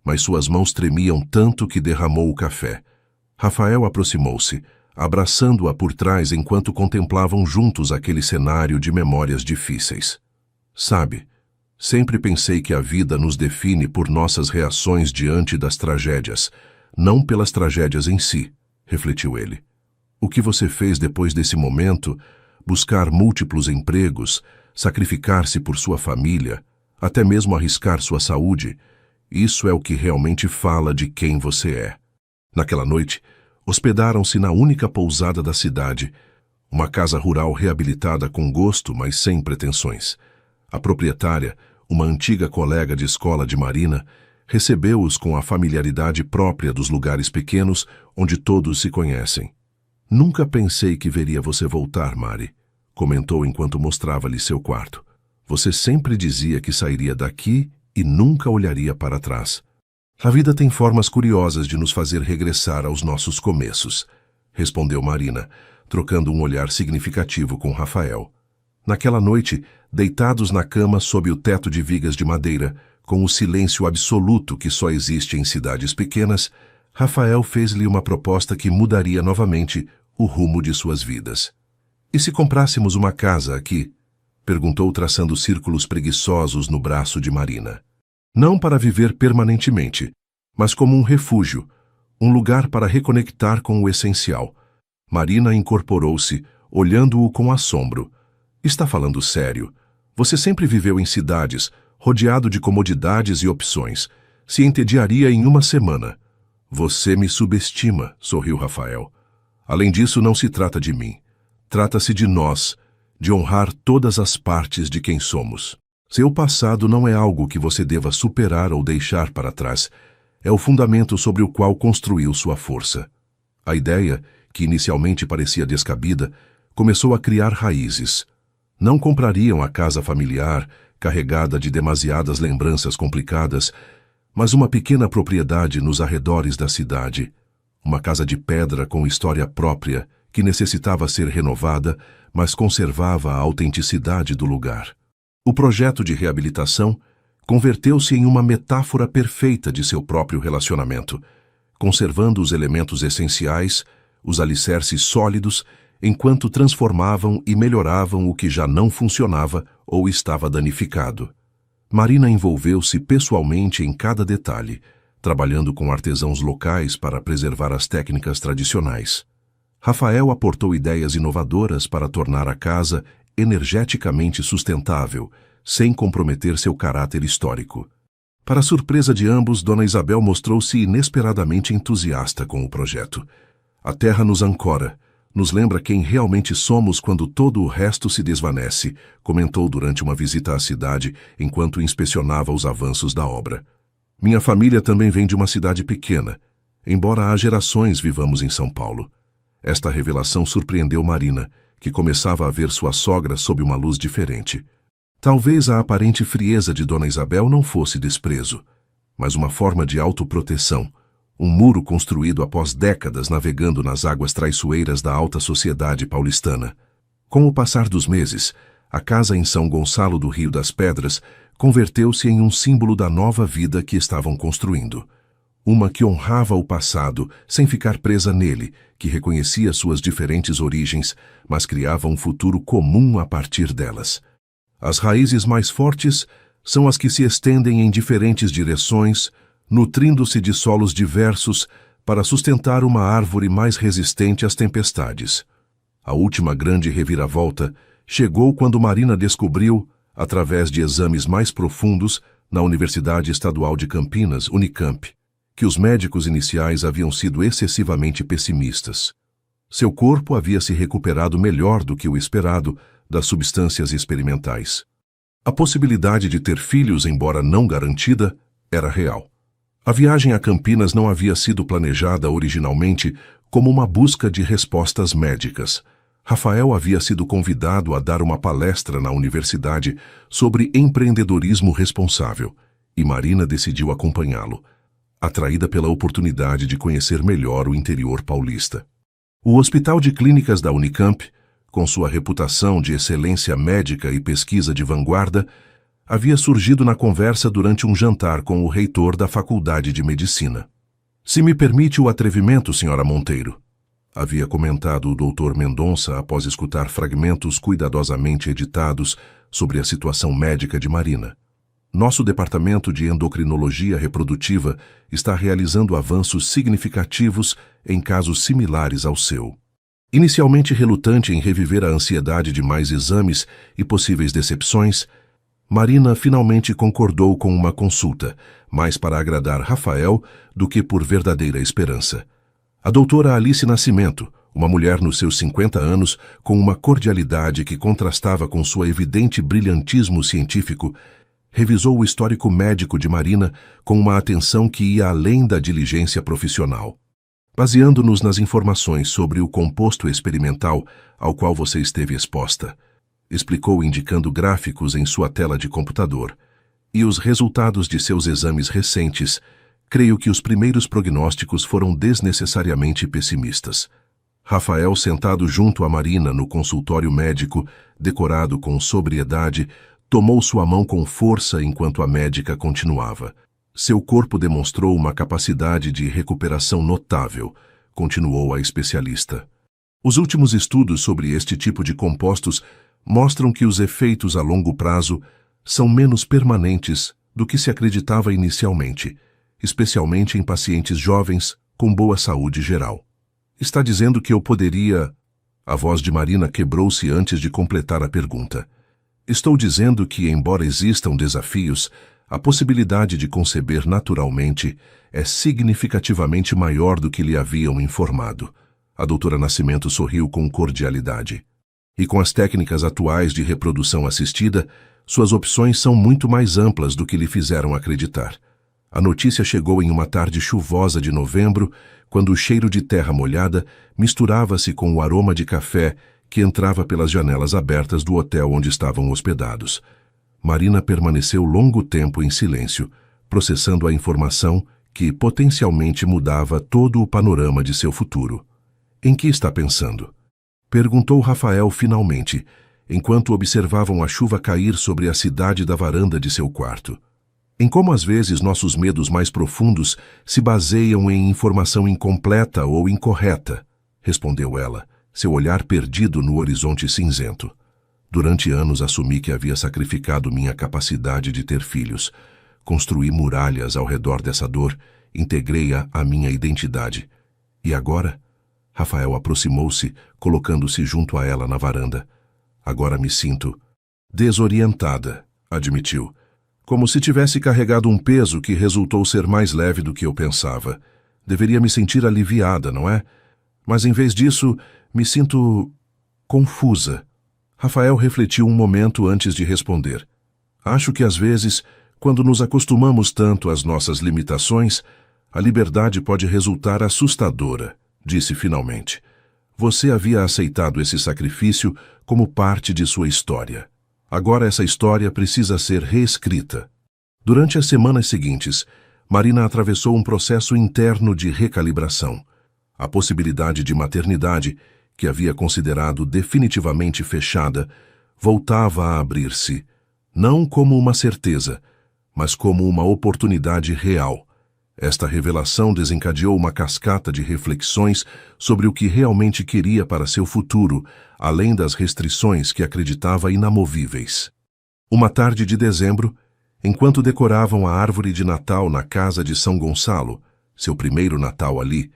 mas suas mãos tremiam tanto que derramou o café. Rafael aproximou-se, abraçando-a por trás enquanto contemplavam juntos aquele cenário de memórias difíceis. Sabe, sempre pensei que a vida nos define por nossas reações diante das tragédias, não pelas tragédias em si, refletiu ele. O que você fez depois desse momento, buscar múltiplos empregos, sacrificar-se por sua família, até mesmo arriscar sua saúde, isso é o que realmente fala de quem você é. Naquela noite, hospedaram-se na única pousada da cidade, uma casa rural reabilitada com gosto, mas sem pretensões. A proprietária, uma antiga colega de escola de Marina, recebeu-os com a familiaridade própria dos lugares pequenos onde todos se conhecem. Nunca pensei que veria você voltar, Mari, comentou enquanto mostrava-lhe seu quarto. Você sempre dizia que sairia daqui e nunca olharia para trás. A vida tem formas curiosas de nos fazer regressar aos nossos começos, respondeu Marina, trocando um olhar significativo com Rafael. Naquela noite, deitados na cama sob o teto de vigas de madeira, com o silêncio absoluto que só existe em cidades pequenas, Rafael fez-lhe uma proposta que mudaria novamente o rumo de suas vidas. E se comprássemos uma casa aqui? Perguntou, traçando círculos preguiçosos no braço de Marina. Não para viver permanentemente, mas como um refúgio, um lugar para reconectar com o essencial. Marina incorporou-se, olhando-o com assombro. Está falando sério? Você sempre viveu em cidades, rodeado de comodidades e opções. Se entediaria em uma semana. Você me subestima, sorriu Rafael. Além disso, não se trata de mim. Trata-se de nós, de honrar todas as partes de quem somos. Seu passado não é algo que você deva superar ou deixar para trás. É o fundamento sobre o qual construiu sua força. A ideia, que inicialmente parecia descabida, começou a criar raízes. Não comprariam a casa familiar, carregada de demasiadas lembranças complicadas, mas uma pequena propriedade nos arredores da cidade. Uma casa de pedra com história própria, que necessitava ser renovada, mas conservava a autenticidade do lugar. O projeto de reabilitação converteu-se em uma metáfora perfeita de seu próprio relacionamento, conservando os elementos essenciais, os alicerces sólidos, enquanto transformavam e melhoravam o que já não funcionava ou estava danificado. Marina envolveu-se pessoalmente em cada detalhe, trabalhando com artesãos locais para preservar as técnicas tradicionais. Rafael aportou ideias inovadoras para tornar a casa energeticamente sustentável, sem comprometer seu caráter histórico. Para surpresa de ambos, Dona Isabel mostrou-se inesperadamente entusiasta com o projeto. A terra nos ancora, nos lembra quem realmente somos quando todo o resto se desvanece, comentou durante uma visita à cidade enquanto inspecionava os avanços da obra. Minha família também vem de uma cidade pequena, embora há gerações vivamos em São Paulo. Esta revelação surpreendeu Marina, que começava a ver sua sogra sob uma luz diferente. Talvez a aparente frieza de Dona Isabel não fosse desprezo, mas uma forma de autoproteção, um muro construído após décadas navegando nas águas traiçoeiras da alta sociedade paulistana. Com o passar dos meses, a casa em São Gonçalo do Rio das Pedras converteu-se em um símbolo da nova vida que estavam construindo. Uma que honrava o passado sem ficar presa nele, que reconhecia suas diferentes origens, mas criava um futuro comum a partir delas. As raízes mais fortes são as que se estendem em diferentes direções, nutrindo-se de solos diversos para sustentar uma árvore mais resistente às tempestades. A última grande reviravolta chegou quando Marina descobriu, através de exames mais profundos, na Universidade Estadual de Campinas, Unicamp, que os médicos iniciais haviam sido excessivamente pessimistas. Seu corpo havia se recuperado melhor do que o esperado das substâncias experimentais. A possibilidade de ter filhos, embora não garantida, era real. A viagem a Campinas não havia sido planejada originalmente como uma busca de respostas médicas. Rafael havia sido convidado a dar uma palestra na universidade sobre empreendedorismo responsável, e Marina decidiu acompanhá-lo, atraída pela oportunidade de conhecer melhor o interior paulista. O Hospital de Clínicas da Unicamp, com sua reputação de excelência médica e pesquisa de vanguarda, havia surgido na conversa durante um jantar com o reitor da Faculdade de Medicina. "Se me permite o atrevimento, senhora Monteiro", havia comentado o Dr. Mendonça após escutar fragmentos cuidadosamente editados sobre a situação médica de Marina. "Nosso departamento de endocrinologia reprodutiva está realizando avanços significativos em casos similares ao seu." Inicialmente relutante em reviver a ansiedade de mais exames e possíveis decepções, Marina finalmente concordou com uma consulta, mais para agradar Rafael do que por verdadeira esperança. A doutora Alice Nascimento, uma mulher nos seus 50 anos, com uma cordialidade que contrastava com sua evidente brilhantismo científico, revisou o histórico médico de Marina com uma atenção que ia além da diligência profissional. "Baseando-nos nas informações sobre o composto experimental ao qual você esteve exposta", explicou indicando gráficos em sua tela de computador, "e os resultados de seus exames recentes, creio que os primeiros prognósticos foram desnecessariamente pessimistas." Rafael, sentado junto a Marina no consultório médico, decorado com sobriedade, tomou sua mão com força enquanto a médica continuava. "Seu corpo demonstrou uma capacidade de recuperação notável", continuou a especialista. "Os últimos estudos sobre este tipo de compostos mostram que os efeitos a longo prazo são menos permanentes do que se acreditava inicialmente, especialmente em pacientes jovens com boa saúde geral." "Está dizendo que eu poderia..." A voz de Marina quebrou-se antes de completar a pergunta. "Estou dizendo que, embora existam desafios, a possibilidade de conceber naturalmente é significativamente maior do que lhe haviam informado." A doutora Nascimento sorriu com cordialidade. "E com as técnicas atuais de reprodução assistida, Suas opções são muito mais amplas do que lhe fizeram acreditar. A notícia chegou em uma tarde chuvosa de novembro, quando o cheiro de terra molhada misturava-se com o aroma de café que entrava pelas janelas abertas do hotel onde estavam hospedados. Marina permaneceu longo tempo em silêncio, processando a informação que potencialmente mudava todo o panorama de seu futuro. Em que está pensando? Perguntou Rafael finalmente, enquanto observavam a chuva cair sobre a cidade da varanda de seu quarto. Em como às vezes nossos medos mais profundos se baseiam em informação incompleta ou incorreta, respondeu ela, seu olhar perdido no horizonte cinzento. Durante anos assumi que havia sacrificado minha capacidade de ter filhos. Construí muralhas ao redor dessa dor, integrei-a à minha identidade. E agora? Rafael aproximou-se, colocando-se junto a ela na varanda. Agora me sinto desorientada, admitiu. Como se tivesse carregado um peso que resultou ser mais leve do que eu pensava. Deveria me sentir aliviada, não é? Mas em vez disso, me sinto confusa. Rafael refletiu um momento antes de responder. Acho que às vezes, quando nos acostumamos tanto às nossas limitações, a liberdade pode resultar assustadora, disse finalmente. Você havia aceitado esse sacrifício como parte de sua história. Agora essa história precisa ser reescrita. Durante as semanas seguintes, Marina atravessou um processo interno de recalibração. A possibilidade de maternidade, que havia considerado definitivamente fechada, voltava a abrir-se, não como uma certeza, mas como uma oportunidade real. Esta revelação desencadeou uma cascata de reflexões sobre o que realmente queria para seu futuro, além das restrições que acreditava inamovíveis. Uma tarde de dezembro, enquanto decoravam a árvore de Natal na casa de São Gonçalo, seu primeiro Natal ali,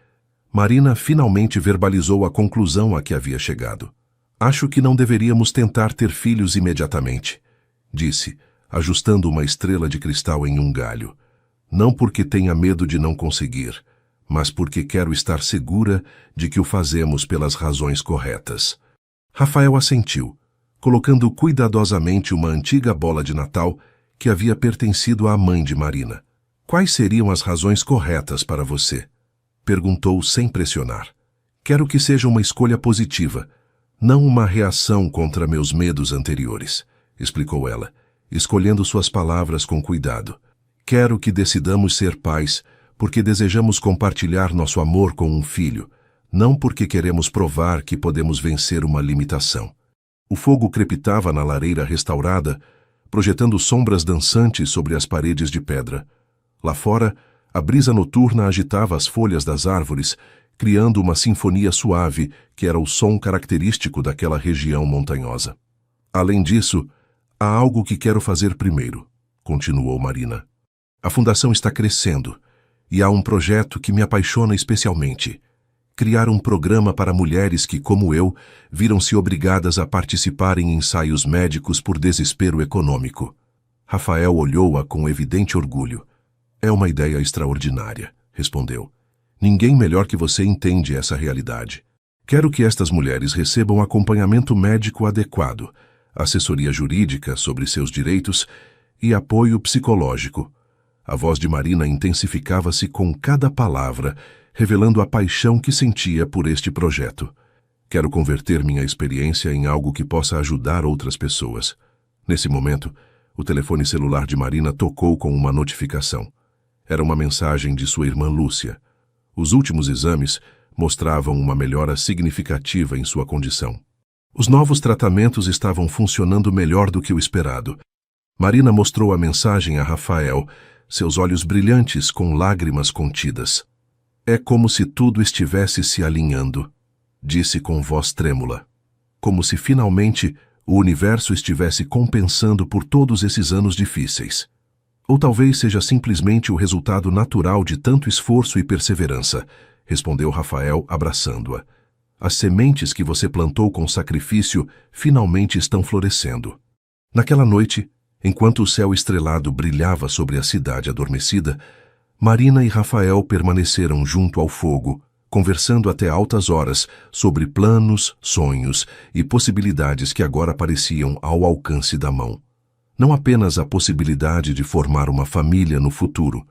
Marina finalmente verbalizou a conclusão a que havia chegado. Acho que não deveríamos tentar ter filhos imediatamente, disse, ajustando uma estrela de cristal em um galho. Não porque tenha medo de não conseguir, mas porque quero estar segura de que o fazemos pelas razões corretas. Rafael assentiu, colocando cuidadosamente uma antiga bola de Natal que havia pertencido à mãe de Marina. Quais seriam as razões corretas para você? Perguntou sem pressionar. Quero que seja uma escolha positiva, não uma reação contra meus medos anteriores, explicou ela, escolhendo suas palavras com cuidado. Quero que decidamos ser pais porque desejamos compartilhar nosso amor com um filho, não porque queremos provar que podemos vencer uma limitação. O fogo crepitava na lareira restaurada, projetando sombras dançantes sobre as paredes de pedra. Lá fora, a brisa noturna agitava as folhas das árvores, criando uma sinfonia suave que era o som característico daquela região montanhosa. Além disso, há algo que quero fazer primeiro, continuou Marina. A fundação está crescendo, e há um projeto que me apaixona especialmente. Criar um programa para mulheres que, como eu, viram-se obrigadas a participar em ensaios médicos por desespero econômico. Rafael olhou-a com evidente orgulho. É uma ideia extraordinária, respondeu. Ninguém melhor que você entende essa realidade. Quero que estas mulheres recebam acompanhamento médico adequado, assessoria jurídica sobre seus direitos e apoio psicológico. A voz de Marina intensificava-se com cada palavra, revelando a paixão que sentia por este projeto. Quero converter minha experiência em algo que possa ajudar outras pessoas. Nesse momento, o telefone celular de Marina tocou com uma notificação. Era uma mensagem de sua irmã Lúcia. Os últimos exames mostravam uma melhora significativa em sua condição. Os novos tratamentos estavam funcionando melhor do que o esperado. Marina mostrou a mensagem a Rafael, seus olhos brilhantes com lágrimas contidas. É como se tudo estivesse se alinhando, disse com voz trêmula. Como se finalmente o universo estivesse compensando por todos esses anos difíceis. Ou talvez seja simplesmente o resultado natural de tanto esforço e perseverança, respondeu Rafael, abraçando-a. As sementes que você plantou com sacrifício finalmente estão florescendo. Naquela noite, enquanto o céu estrelado brilhava sobre a cidade adormecida, Marina e Rafael permaneceram junto ao fogo, conversando até altas horas sobre planos, sonhos e possibilidades que agora pareciam ao alcance da mão. Não apenas a possibilidade de formar uma família no futuro,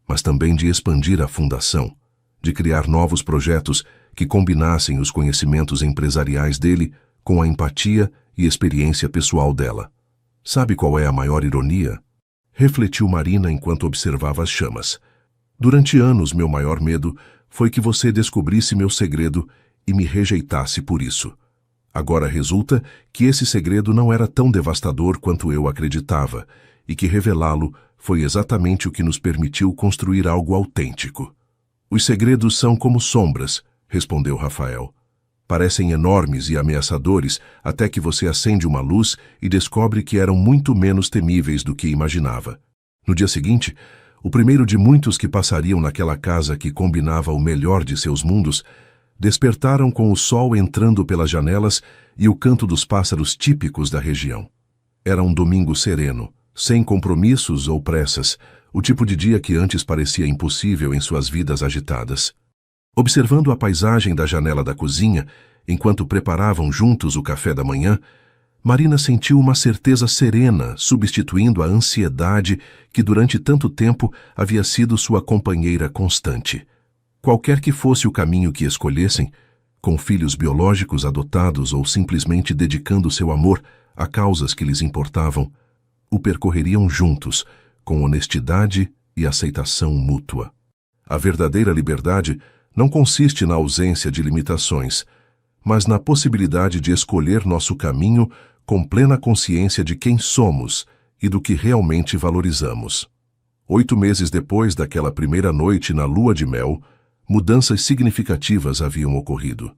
mas também de expandir a fundação, de criar novos projetos que combinassem os conhecimentos empresariais dele com a empatia e experiência pessoal dela. Sabe qual é a maior ironia? Refletiu Marina enquanto observava as chamas. Durante anos, meu maior medo foi que você descobrisse meu segredo e me rejeitasse por isso. Agora resulta que esse segredo não era tão devastador quanto eu acreditava, e que revelá-lo foi exatamente o que nos permitiu construir algo autêntico. Os segredos são como sombras, respondeu Rafael. Parecem enormes e ameaçadores até que você acende uma luz e descobre que eram muito menos temíveis do que imaginava. No dia seguinte, o primeiro de muitos que passariam naquela casa que combinava o melhor de seus mundos, despertaram com o sol entrando pelas janelas e o canto dos pássaros típicos da região. Era um domingo sereno, sem compromissos ou pressas, o tipo de dia que antes parecia impossível em suas vidas agitadas. Observando a paisagem da janela da cozinha, enquanto preparavam juntos o café da manhã, Marina sentiu uma certeza serena, substituindo a ansiedade que durante tanto tempo havia sido sua companheira constante. Qualquer que fosse o caminho que escolhessem, com filhos biológicos adotados ou simplesmente dedicando seu amor a causas que lhes importavam, o percorreriam juntos, com honestidade e aceitação mútua. A verdadeira liberdade não consiste na ausência de limitações, mas na possibilidade de escolher nosso caminho com plena consciência de quem somos e do que realmente valorizamos. 8 meses depois daquela primeira noite na lua de mel, mudanças significativas haviam ocorrido.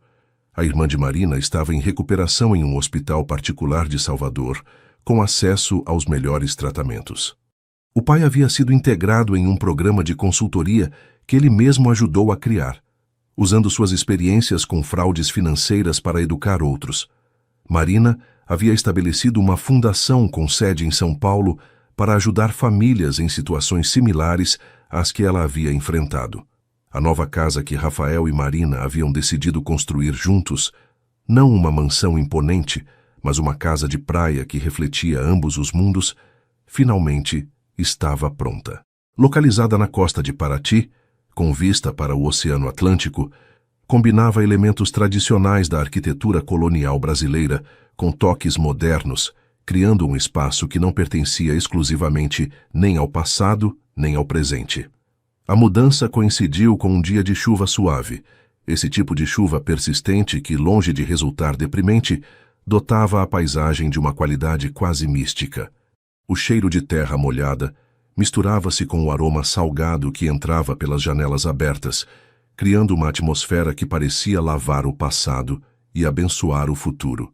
A irmã de Marina estava em recuperação em um hospital particular de Salvador, com acesso aos melhores tratamentos. O pai havia sido integrado em um programa de consultoria que ele mesmo ajudou a criar, usando suas experiências com fraudes financeiras para educar outros. Marina havia estabelecido uma fundação com sede em São Paulo para ajudar famílias em situações similares às que ela havia enfrentado. A nova casa que Rafael e Marina haviam decidido construir juntos, não uma mansão imponente, mas uma casa de praia que refletia ambos os mundos, finalmente estava pronta. Localizada na costa de Paraty, com vista para o Oceano Atlântico, combinava elementos tradicionais da arquitetura colonial brasileira com toques modernos, criando um espaço que não pertencia exclusivamente nem ao passado nem ao presente. A mudança coincidiu com um dia de chuva suave, esse tipo de chuva persistente que, longe de resultar deprimente, dotava a paisagem de uma qualidade quase mística. O cheiro de terra molhada misturava-se com o aroma salgado que entrava pelas janelas abertas, criando uma atmosfera que parecia lavar o passado e abençoar o futuro.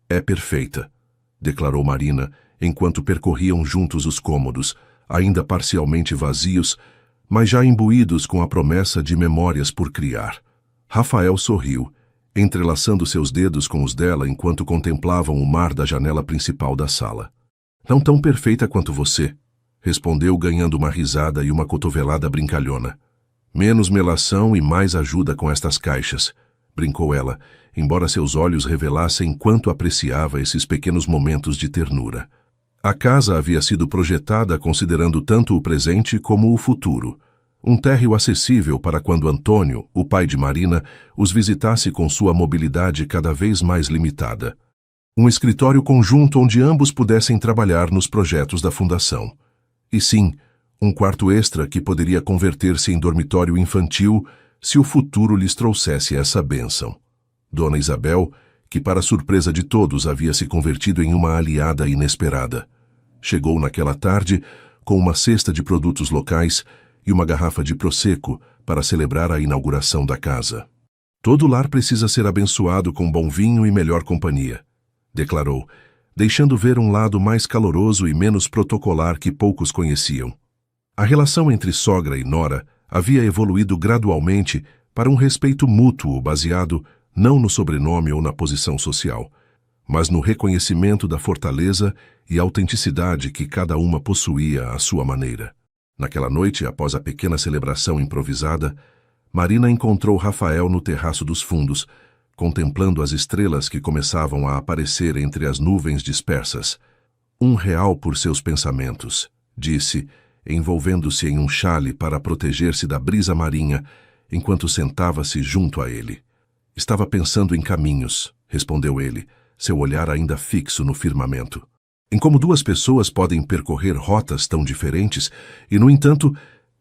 É perfeita, declarou Marina, enquanto percorriam juntos os cômodos, ainda parcialmente vazios, mas já imbuídos com a promessa de memórias por criar. Rafael sorriu, entrelaçando seus dedos com os dela enquanto contemplavam o mar da janela principal da sala. Não tão perfeita quanto você, respondeu ganhando uma risada e uma cotovelada brincalhona. Menos melação e mais ajuda com estas caixas, brincou ela, embora seus olhos revelassem quanto apreciava esses pequenos momentos de ternura. A casa havia sido projetada considerando tanto o presente como o futuro. Um térreo acessível para quando Antônio, o pai de Marina, os visitasse com sua mobilidade cada vez mais limitada. Um escritório conjunto onde ambos pudessem trabalhar nos projetos da fundação. E sim, um quarto extra que poderia converter-se em dormitório infantil se o futuro lhes trouxesse essa bênção. Dona Isabel, que para surpresa de todos havia se convertido em uma aliada inesperada, chegou naquela tarde com uma cesta de produtos locais e uma garrafa de prosecco para celebrar a inauguração da casa. Todo lar precisa ser abençoado com bom vinho e melhor companhia, declarou, deixando ver um lado mais caloroso e menos protocolar que poucos conheciam. A relação entre sogra e nora havia evoluído gradualmente para um respeito mútuo baseado não no sobrenome ou na posição social, mas no reconhecimento da fortaleza e autenticidade que cada uma possuía à sua maneira. Naquela noite, após a pequena celebração improvisada, Marina encontrou Rafael no terraço dos fundos, contemplando as estrelas que começavam a aparecer entre as nuvens dispersas. R$ 1 por seus pensamentos, disse, envolvendo-se em um xale para proteger-se da brisa marinha, enquanto sentava-se junto a ele. Estava pensando em caminhos, respondeu ele, seu olhar ainda fixo no firmamento. Em como duas pessoas podem percorrer rotas tão diferentes e, no entanto,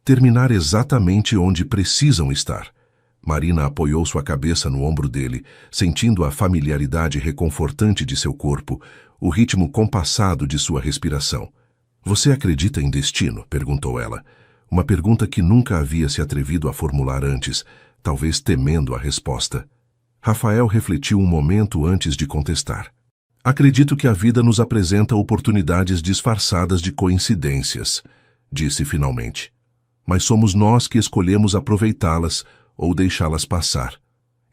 terminar exatamente onde precisam estar. Marina apoiou sua cabeça no ombro dele, sentindo a familiaridade reconfortante de seu corpo, o ritmo compassado de sua respiração. Você acredita em destino? Perguntou ela. Uma pergunta que nunca havia se atrevido a formular antes, talvez temendo a resposta. Rafael refletiu um momento antes de contestar. Acredito que a vida nos apresenta oportunidades disfarçadas de coincidências, disse finalmente. Mas somos nós que escolhemos aproveitá-las ou deixá-las passar.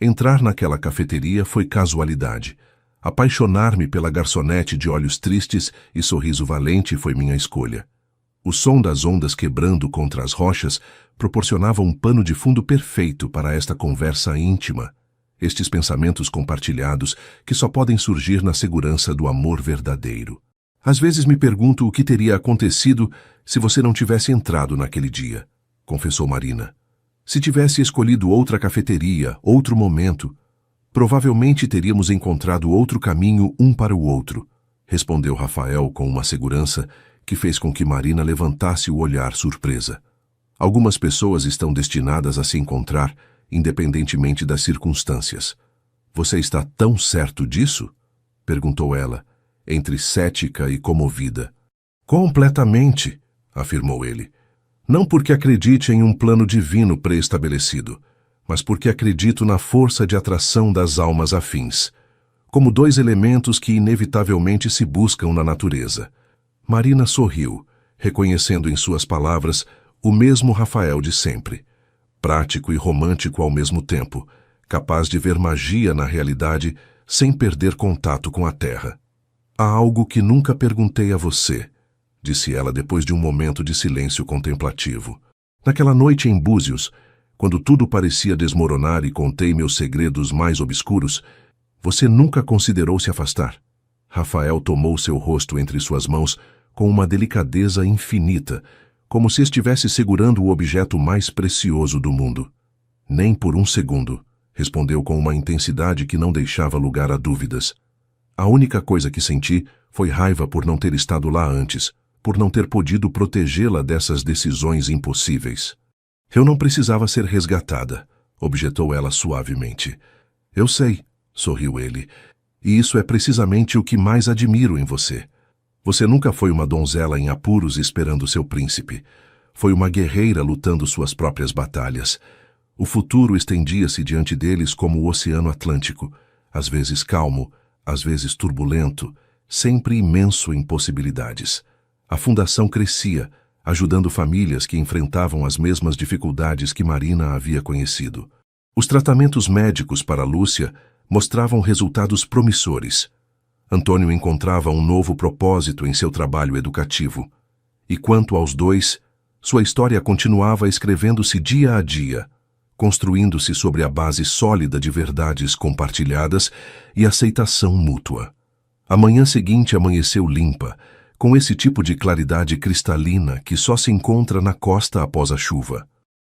Entrar naquela cafeteria foi casualidade. Apaixonar-me pela garçonete de olhos tristes e sorriso valente foi minha escolha. O som das ondas quebrando contra as rochas proporcionava um pano de fundo perfeito para esta conversa íntima. Estes pensamentos compartilhados que só podem surgir na segurança do amor verdadeiro. Às vezes me pergunto o que teria acontecido se você não tivesse entrado naquele dia, confessou Marina. Se tivesse escolhido outra cafeteria, outro momento, provavelmente teríamos encontrado outro caminho um para o outro, respondeu Rafael com uma segurança que fez com que Marina levantasse o olhar surpresa. Algumas pessoas estão destinadas a se encontrar, independentemente das circunstâncias. Você está tão certo disso? Perguntou ela, entre cética e comovida. Completamente, afirmou ele. Não porque acredite em um plano divino pré-estabelecido, mas porque acredito na força de atração das almas afins, como dois elementos que inevitavelmente se buscam na natureza. Marina sorriu, reconhecendo em suas palavras o mesmo Rafael de sempre, prático e romântico ao mesmo tempo, capaz de ver magia na realidade sem perder contato com a terra. Há algo que nunca perguntei a você, disse ela depois de um momento de silêncio contemplativo. Naquela noite em Búzios, quando tudo parecia desmoronar e contei meus segredos mais obscuros, você nunca considerou se afastar? Rafael tomou seu rosto entre suas mãos com uma delicadeza infinita, como se estivesse segurando o objeto mais precioso do mundo. Nem por um segundo, respondeu com uma intensidade que não deixava lugar a dúvidas. A única coisa que senti foi raiva por não ter estado lá antes, por não ter podido protegê-la dessas decisões impossíveis. Eu não precisava ser resgatada, objetou ela suavemente. Eu sei, sorriu ele, e isso é precisamente o que mais admiro em você. Você nunca foi uma donzela em apuros esperando seu príncipe. Foi uma guerreira lutando suas próprias batalhas. O futuro estendia-se diante deles como o Oceano Atlântico, às vezes calmo, às vezes turbulento, sempre imenso em possibilidades. A fundação crescia, ajudando famílias que enfrentavam as mesmas dificuldades que Marina havia conhecido. Os tratamentos médicos para Lúcia mostravam resultados promissores. Antônio encontrava um novo propósito em seu trabalho educativo. E quanto aos dois, sua história continuava escrevendo-se dia a dia, construindo-se sobre a base sólida de verdades compartilhadas e aceitação mútua. A manhã seguinte amanheceu limpa, com esse tipo de claridade cristalina que só se encontra na costa após a chuva.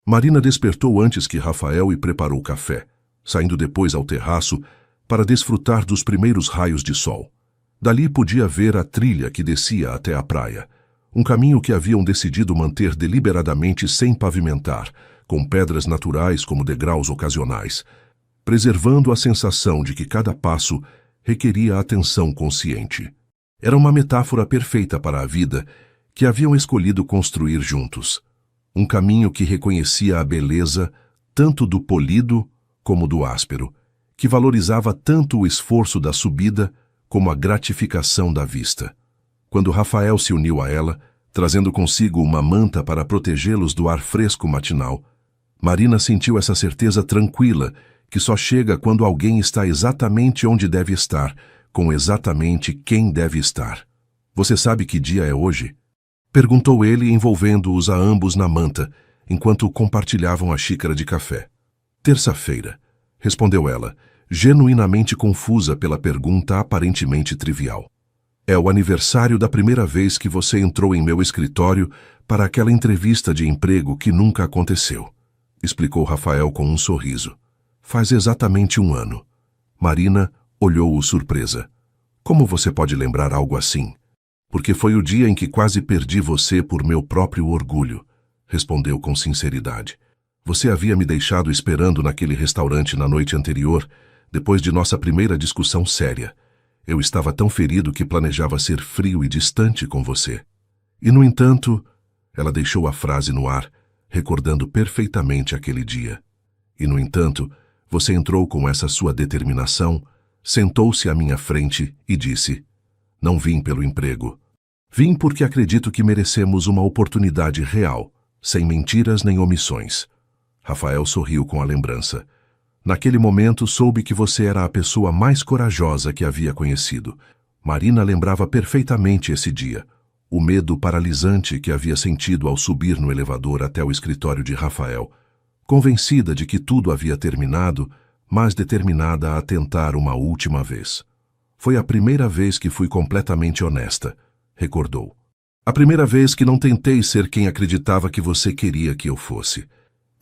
Marina despertou antes que Rafael e preparou o café, saindo depois ao terraço para desfrutar dos primeiros raios de sol. Dali podia ver a trilha que descia até a praia, um caminho que haviam decidido manter deliberadamente sem pavimentar, com pedras naturais como degraus ocasionais, preservando a sensação de que cada passo requeria atenção consciente. Era uma metáfora perfeita para a vida que haviam escolhido construir juntos. Um caminho que reconhecia a beleza tanto do polido como do áspero, que valorizava tanto o esforço da subida como a gratificação da vista. Quando Rafael se uniu a ela, trazendo consigo uma manta para protegê-los do ar fresco matinal, Marina sentiu essa certeza tranquila que só chega quando alguém está exatamente onde deve estar, com exatamente quem deve estar. Você sabe que dia é hoje? Perguntou ele, envolvendo-os a ambos na manta, enquanto compartilhavam a xícara de café. Terça-feira, respondeu ela, genuinamente confusa pela pergunta aparentemente trivial. É o aniversário da primeira vez que você entrou em meu escritório para aquela entrevista de emprego que nunca aconteceu, explicou Rafael com um sorriso. Faz exatamente 1 ano. Marina olhou-o surpresa. Como você pode lembrar algo assim? Porque foi o dia em que quase perdi você por meu próprio orgulho, respondeu com sinceridade. Você havia me deixado esperando naquele restaurante na noite anterior, depois de nossa primeira discussão séria. Eu estava tão ferido que planejava ser frio e distante com você. E, no entanto, ela deixou a frase no ar, recordando perfeitamente aquele dia. E, no entanto, você entrou com essa sua determinação, sentou-se à minha frente e disse: não vim pelo emprego. Vim porque acredito que merecemos uma oportunidade real, sem mentiras nem omissões. Rafael sorriu com a lembrança. Naquele momento soube que você era a pessoa mais corajosa que havia conhecido. Marina lembrava perfeitamente esse dia, o medo paralisante que havia sentido ao subir no elevador até o escritório de Rafael, convencida de que tudo havia terminado, mas determinada a tentar uma última vez. Foi a primeira vez que fui completamente honesta, recordou. A primeira vez que não tentei ser quem acreditava que você queria que eu fosse.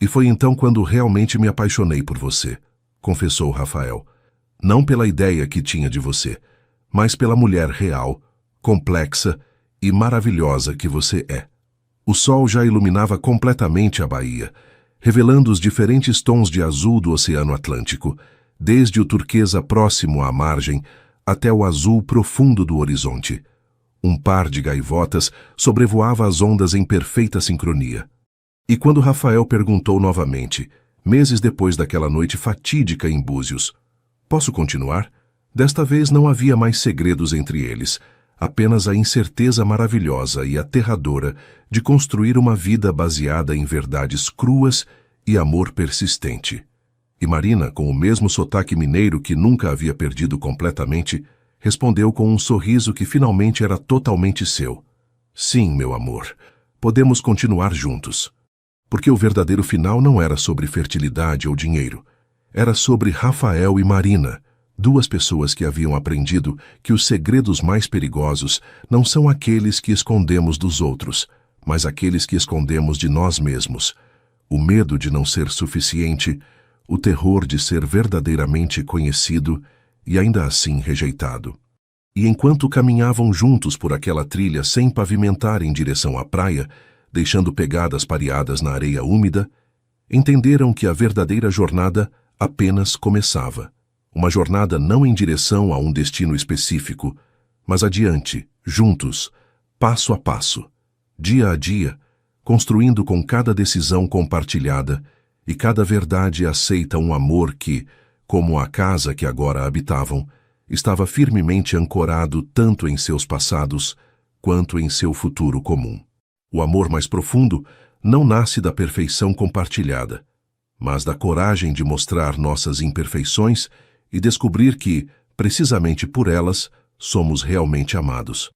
E foi então quando realmente me apaixonei por você, confessou Rafael. Não pela ideia que tinha de você, mas pela mulher real, complexa e maravilhosa que você é. O sol já iluminava completamente a baía, revelando os diferentes tons de azul do Oceano Atlântico, desde o turquesa próximo à margem até o azul profundo do horizonte. Um par de gaivotas sobrevoava as ondas em perfeita sincronia. E quando Rafael perguntou novamente, meses depois daquela noite fatídica em Búzios, posso continuar? Desta vez não havia mais segredos entre eles, apenas a incerteza maravilhosa e aterradora de construir uma vida baseada em verdades cruas e amor persistente. E Marina, com o mesmo sotaque mineiro que nunca havia perdido completamente, respondeu com um sorriso que finalmente era totalmente seu. Sim, meu amor, podemos continuar juntos. Porque o verdadeiro final não era sobre fertilidade ou dinheiro. Era sobre Rafael e Marina, 2 pessoas que haviam aprendido que os segredos mais perigosos não são aqueles que escondemos dos outros, mas aqueles que escondemos de nós mesmos. O medo de não ser suficiente, o terror de ser verdadeiramente conhecido e ainda assim rejeitado. E enquanto caminhavam juntos por aquela trilha sem pavimentar em direção à praia, deixando pegadas pareadas na areia úmida, entenderam que a verdadeira jornada apenas começava. Uma jornada não em direção a um destino específico, mas adiante, juntos, passo a passo, dia a dia, construindo com cada decisão compartilhada e cada verdade aceita um amor que, como a casa que agora habitavam, estava firmemente ancorado tanto em seus passados quanto em seu futuro comum. O amor mais profundo não nasce da perfeição compartilhada, mas da coragem de mostrar nossas imperfeições e descobrir que, precisamente por elas, somos realmente amados.